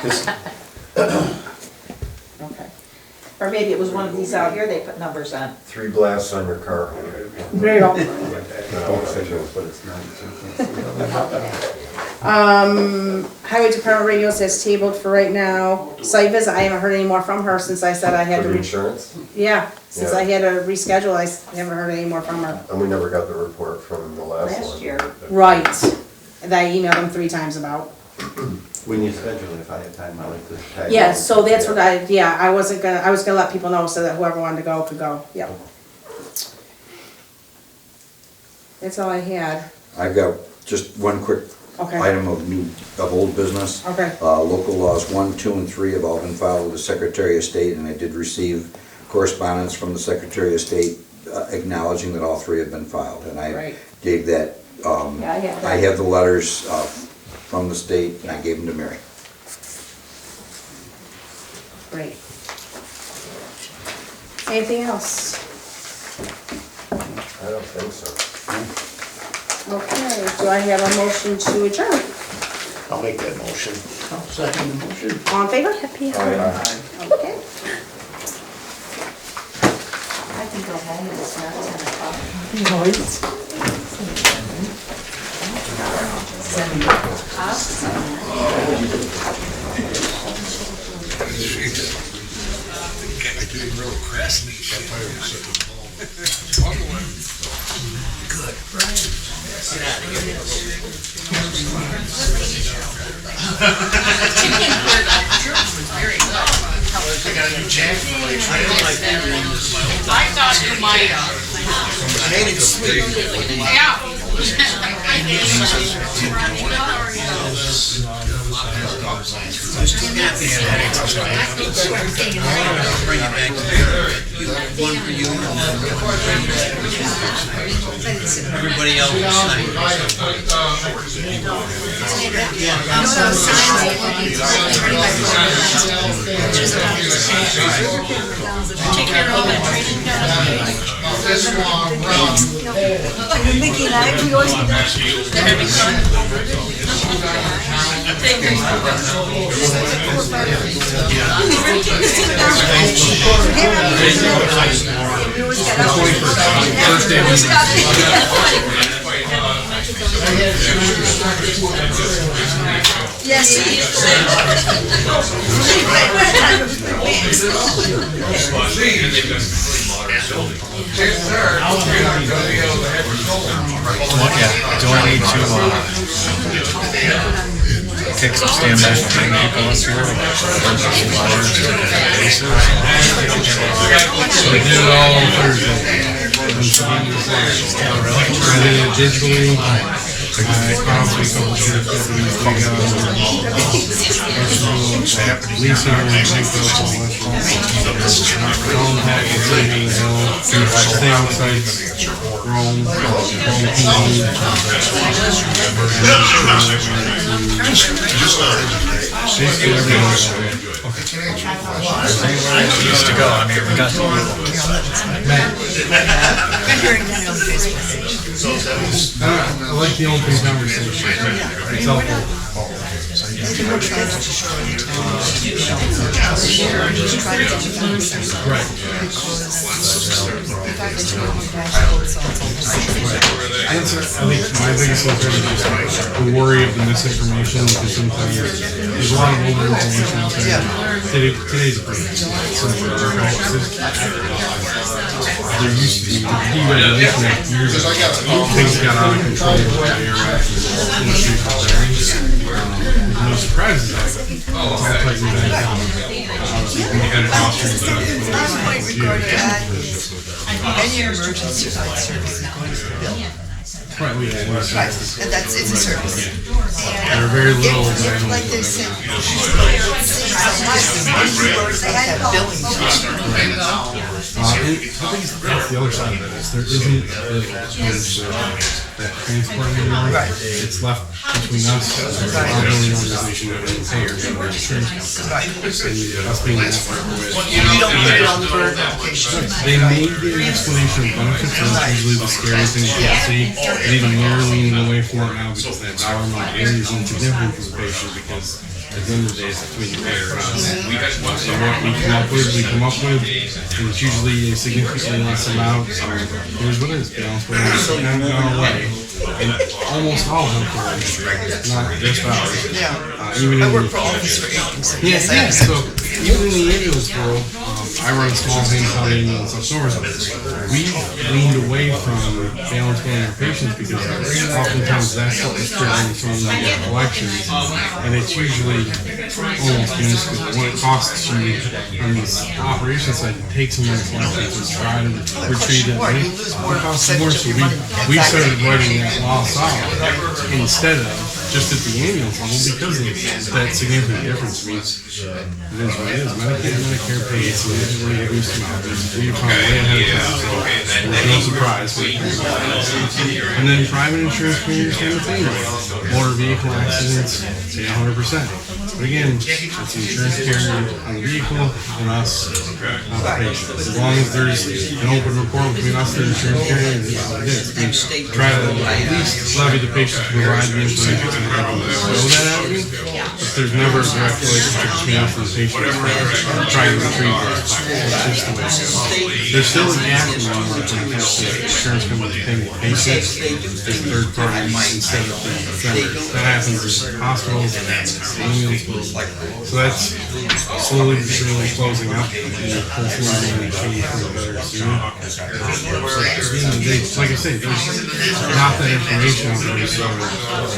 This- Okay. or maybe it was one of these out here they put numbers on. 3 blasts on your car. There you go. Don't say this, but it's not. Highway Department radio says tabled for right now. Site visit, I haven't heard any more from her since I said I had For to, the insurance? yeah, since Yeah. I had to reschedule, haven't heard any more from her. And we never got the report from the last one. Last year. Right, that I emailed them 3 times about. When you schedule it, if I have time, I like to tag. Yeah, along. so that's what I was gonna let people know so that whoever wanted to go could go, yep. That's all I had, I've got just one quick okay, item of old business. okay, Local laws 1, 2, and 3 have all been filed with the Secretary of State, and I did receive correspondence from the Secretary of State acknowledging that all 3 have been filed, and I Right. gave that, Yeah, I have that. I have the letters from the state, and I gave them to Mary. great. Anything else? I don't think so. Okay, do I have a motion to adjourn? I'll make that motion. Second the motion. All in favor? Aye. Okay. I can go home and it's not 10 o'clock. I thought you might have. Made it sweet. One for you. Everybody else. Take care of all that training done. Mickey and I, we always do that. Yes. Do I need to take some stand back and bring people up here? So I did it all Thursday. I did it digitally. I probably go to Lisa and stay outside Rome, Used to go, I mean, we got to I like the open conversation. It's helpful. I think my biggest concern is the worry of the misinformation, because sometimes there's a lot of older information out there. Today's a pretty simple practices. There used to be deregulation years ago. Things got out of control with the ARS and industry preparing. No surprises out of it. It's all tightened back down. We had an Austrian Any emergency light service is going to the bill. Right, we had. Right, and that's, it's a service. There are very little. Like they said, I think that's the other side of it, is there isn't really that transport anymore. It's left between us, our billing organization, and the payers, and our insurance company. And us being that part of it. you don't put it on the burden application. They made the explanation of benefits, and it's usually the scary thing you can see. And even they're leaning away from it now because that dollar amount is insignificant for the patient, because at the end of the day, it's between the payer and us. So what we come up with, and it's usually a significantly less amount, so here's what it is, balance what it is, not gone away. And almost all healthcare industry, not just ours. Even I in work the- for Office for Aging. Yeah, so even in the ambulance world, I run a small Hancock ambulance up north. We leaned away from balance billing our patients because oftentimes that's what was triggering some of the collections, and it's usually almost minuscule. What it costs you on this operation side to take some of the collections and try to retrieve it. It costs more, so we started writing that loss out instead of just at the ambulance level, because of that significant difference. I mean, it is what it is. Medicare pays, so they usually reduce them out. We found way ahead of time, so there's no surprise. And then private insurance carriers kind of thing, motor vehicle accidents, say 100%. But again, it's the insurance carrier on the vehicle and us, not the patient. As long as there's an open report between us and the insurance carrier, this is what it is. We try to at least levy the patient to provide the information so they can know that avenue. But there's never a direct relationship between us and the patient trying to retrieve those files. That's just the way it goes. There's still an avenue where the insurance company paying the patient as third parties instead of the vendors. That happens in hospitals and ambulance. So that's slowly but surely closing up and hopefully going to change for the better soon. Like I say, there's not that information out there, so a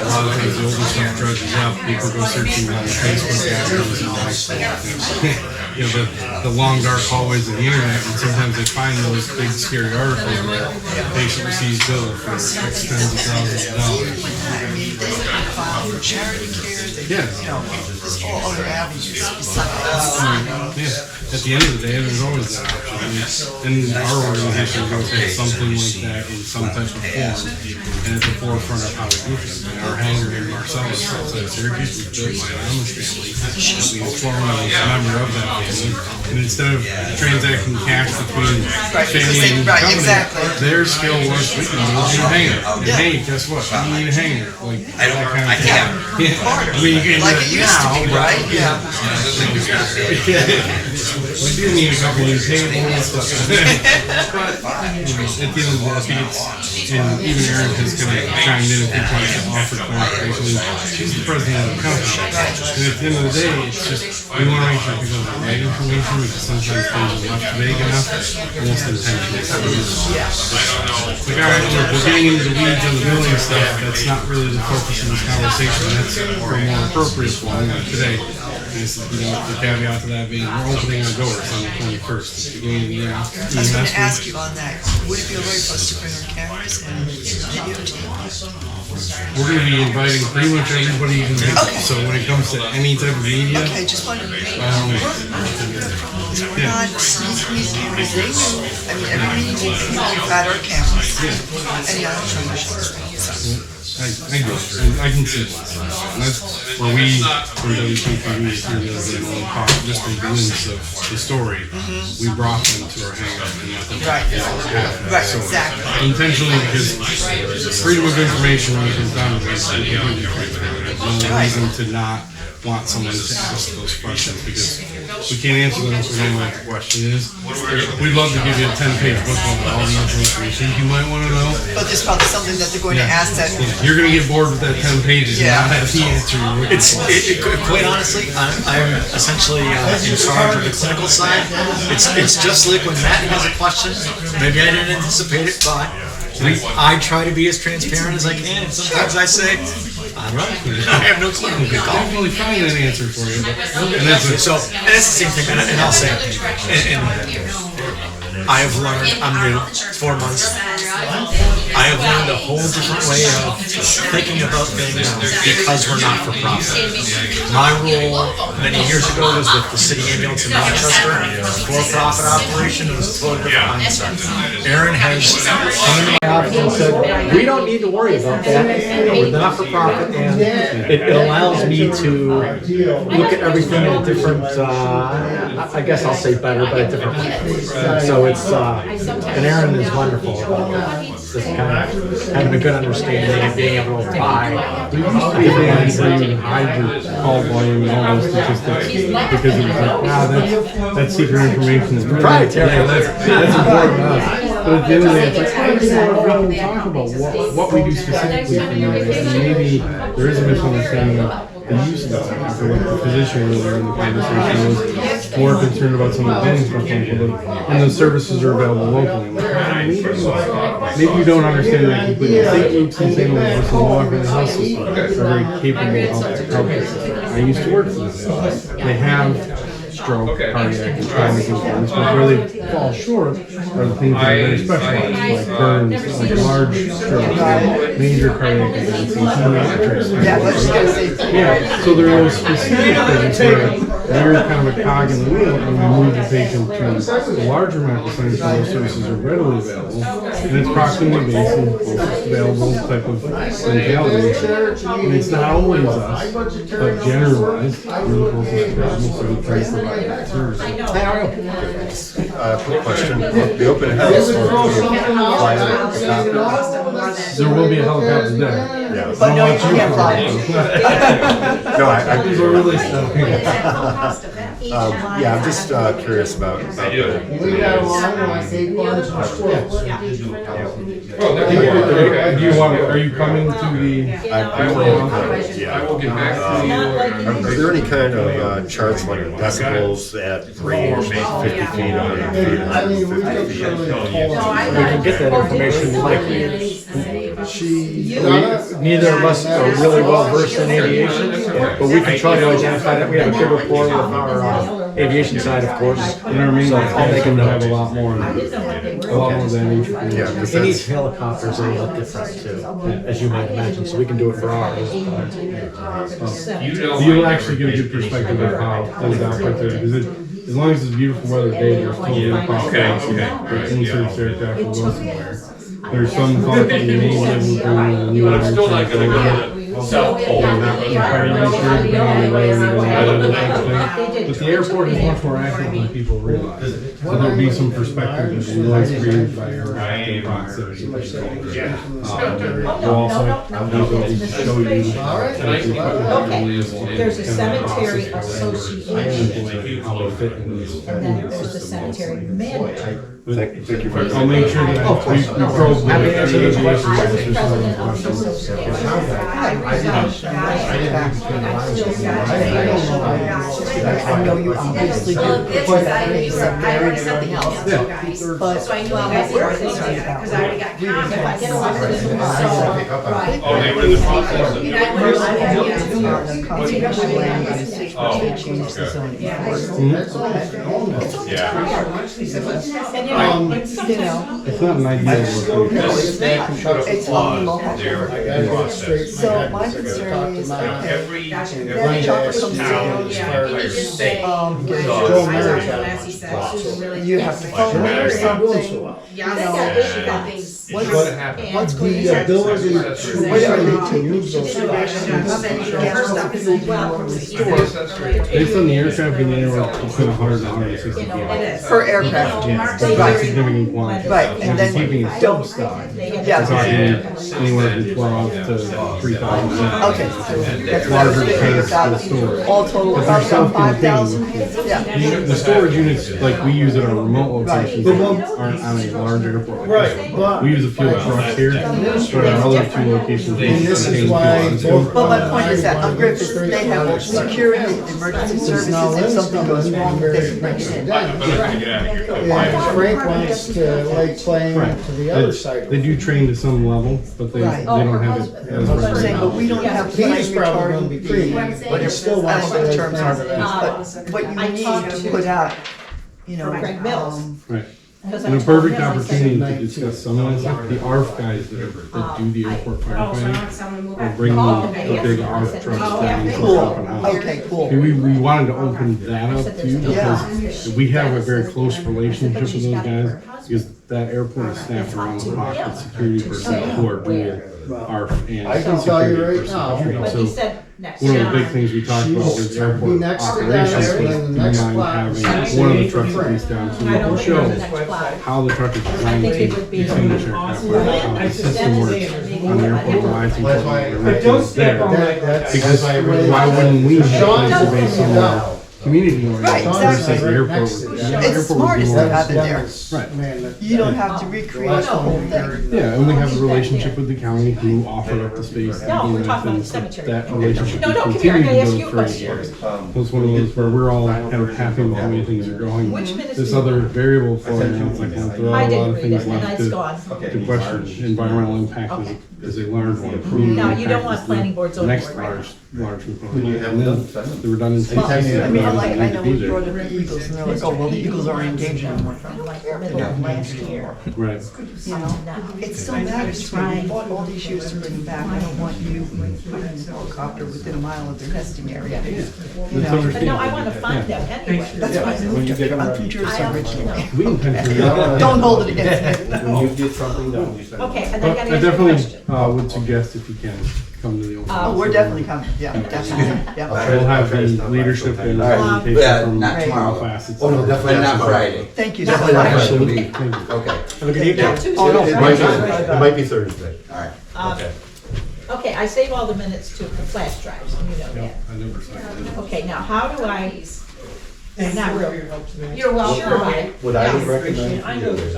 lot of times the older stuff dredges up, people go searching on Facebook afterwards and all stuff. You know, the long dark hallways of the internet, and sometimes they find those big scary articles where the patient receives bill for X tens of thousands of dollars. For charity care, Yeah. there's all other avenues besides. Yeah. At the end of the day, there's always that option. And our organization goes have something like that in some type of form, and at the forefront of how we do things. Our hangar in Marcellus outside of Syracuse was built by an Amish family. We were formerly a member of that family, and instead of transacting cash between family and company, their skill was we can build you a hangar. And hey, guess what? We need a hangar. Like that kind of thing. Yeah. I mean, you can do it now, right? Yeah. We do need a couple new tables and stuff. But, at the end of the day, I think it's, and even Erin has kind of chimed in at the point to offer clarification. She's the president of the company. And at the end of the day, it's just, we want to make sure people have the right information because sometimes things are left vague enough, almost intentionally. Like, all right, look, we're getting into the weeds on the building stuff. That's not really the focus of this conversation. That's a more appropriate one like today. Is, you know, the caveat to that being we're opening our doors on the 21st, the beginning of the year. I was going to ask you on that. Would it be a way for us to bring our cameras and videotape? We're going to be inviting pretty much everybody you can think of. So when it comes to any type of media, Okay, just wondering. We're not sneaking cameras. They know. I mean, every meeting we've had our cameras. Any other promotions? I do, I can see that. And that's where we, from WPTV, here the other day, when we caught just a glimpse of the story, we brought them to our hangar and let them happen. Right, So, exactly. intentionally, because freedom of information when it comes down to this, we can be transparent. There's no reason to not want someone to ask those questions, because we can't answer them if we don't know what the question is. We'd love to give you a 10-page book on all the information you might want to know. But there's probably something that they're going to ask that. You're going to get bored with that 10 pages and not have the answer you're looking for. Quite honestly, I'm essentially in charge of the clinical side. It's just like when Matt has a question, maybe I didn't anticipate it, but I try to be as transparent as I can, and sometimes I say, I don't know, I have no clue. We'll definitely find an answer for you. And that's the same thing, and I'll say, and I have learned, I'm new, 4 months, I have learned a whole different way of thinking about things because we're not for profit. My role many years ago was with the city ambulance in Rochester, for-profit operation. It was a totally different mindset. Erin has come to my office and said, we don't need to worry about that. We're not for profit, and it allows me to look at everything in a different, I guess I'll say better, but a different way. So it's, and Erin is wonderful. Just kind of having a good understanding and being able to apply. We used to be able to hide your call volume and all those statistics because it was like, that's secret information. It's proprietary. Yeah, that's important to us. But at the end of the day, it's like, I just want to talk about what we do specifically for you. And maybe there is a misunderstanding of the use of that. So like the physician earlier in the conversation was more concerned about some of the billing stuff, and those services are available locally. Maybe you don't understand that completely. St. Luke's and St. Louis and Walker and the health system are very capable of helping. I used to work for them. They have stroke, cardiac, and trauma concerns, but where they fall short are the things that are very specialized, like burns, like large strokes, major cardiac events, and transplant. Yeah, let's just gonna say. Yeah, so there are specific things where they're kind of a cog in the wheel, and we move the patient to the larger medical centers where those services are readily available, and it's proximity based and closest available type of mentality. And it's not always us, but generalized, we're the closest available, so we try to provide that service. Quick question, the open house, There will be a helicopter there. Yeah. But no, you can't fly. No, I These are really stuff. yeah, I'm just curious about We got a lot of like acorns and squirrels. Do you want, are you coming to the? I will get back to you. Are there any kind of charts like decibels at range 50 feet, 100 feet, 150 feet? We can get that information likely. Neither of us are really well versed in aviation, but we can try to identify that. We have a good rapport with our aviation side, of course. In our main So I'll make a have note. a lot more than each. And each helicopter is a little different too, as you might imagine, so we can do it for ours. You'll actually get a good perspective of how things operate there, because as long as it's a beautiful weather day, there's totally no possibility that inserts aircraft will go somewhere. There's some thought that we may be able to bring a new aircraft over. But the airport is much more active than people realize. So there'll be some perspective of the noise created by aircraft in proximity. We'll also show you. Okay, there's a cemetery association, How they fit in these. and then there's the cemetery manager. Thank you very much. I'll make sure that we probe the aviation. I was president of the association. I know you obviously do, but I said married or something else. But So I knew all that work because I already got comments. Oh, they were in the process of. conservation land is change the zoning. You know, It's not an ideal location. it's on the Mohawk. So my concern is, Every that chopper comes down, you have to phone them or something, you know. What's going to The happen? ability to use those. Based on the aircraft being anywhere between 100 and 160 feet. For aircraft, Yeah, it's a right, significant quantity. right, and then Keeping it don't stock. We're yeah, talking anywhere from 12 to 3,000. okay, that's what I was Larger thinking tanks for the about, storage. all total But they're about 5,000, self-contained. yeah. The storage units, like we use at our remote locations, aren't on a large airport like this. Right, but. We use a few trucks here, but our other two locations. we And this is contain why fuel. both. But my point is that on Griffith, they have security, emergency services, if something goes wrong, they can bring it in. Yeah, Frank wants to like playing Right. to the other side. They do train to some level, but they Right. don't have it as That's what I'm right saying, now. but we don't have the He's flame probably gonna be retardant, pretty, but he I still don't wants know to what the like terms play are, to that. but what you need to put out, you know, Greg Mills. Right. Because And I a told perfect him, I said, opportunity to discuss some of that stuff, the ARF guys that do the airport firefighting, will bring the big ARF trucks down to the open house. okay, cool. We wanted to open that up too, because we have a very close relationship with those guys, because that airport is staffed around the clock with security personnel who are doing ARF and I can tell you security right now. personnel. But So he said next one of year. the big things we talked about with Be airport next to operations was, that, do and you then the next mind plot. having one of the trucks at least down, so we I don't can know show the next plot. how the truck is designed I to think it would be distinguish aircraft, how the system works on the airport, why it's important to recognize there. Because why wouldn't we have places based somewhere, community Right, oriented, exactly. versus the airport? It's smart is to have it there. Right. You don't have to recreate the whole thing. Yeah, and we have a relationship with the county who offered up the space to No, begin we're with, talking about and the cemetery. that relationship No, will no, come here, I continue gotta ask to you a build for 8 question. years. So it's one of those where we're all kind of happy with the way things are going. Which ministry? This other variable for it now, it's like, well, there are I a lot didn't of read things it, and left it's gone. to question. Environmental impact is a large one. No, you don't want Impact is planning board, the zoning next board, right? large component. And then the redundancy. Well, I mean, Well, like, I know we brought up the Eagles, and they're like, oh, well, the Eagles aren't engaged anymore. I'm like, they're last year. Right. You know, it still matters to me. We fought all these years to bring them back. I don't want you putting a helicopter within a mile of their nesting area. You know, But no, I want to find them anyway. that's why I moved to, I'm from Jersey originally. We can. Don't hold it against me. When you get something done, you send it. Okay, and I gotta I ask you a definitely question. would suggest if you can, come to the open. Oh, we're definitely coming, yeah, definitely, yeah. We'll have the leadership and All right. presentation from Not the tomorrow. classes. Oh, no, definitely not Friday. Thank you. Definitely not Friday. Absolutely. Thank you. Okay. Have a good evening. Oh, no, It might be Thursday. All right. Okay. Okay, I save all the minutes to the flash drives, you know that. I never signed it. Okay, now how do I, not really, you're welcome. Sure, Mike. What I would Yes. recommend for you is,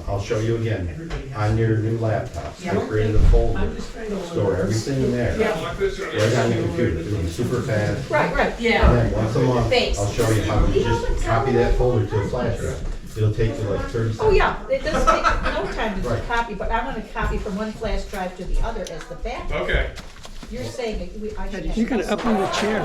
I'll show you again, on your new laptop, I created a folder, store everything in there, right on your computer, it'll be super fast. Right, right, And yeah. then once a month, Thanks. I'll show you how to just copy that folder to a flash drive. It'll take you like 30 seconds. Oh, yeah, it does take no time to Right. copy, but I want to copy from one flash drive to the other as the backup. Okay. You're saying that I should have. You're gonna up on the chair.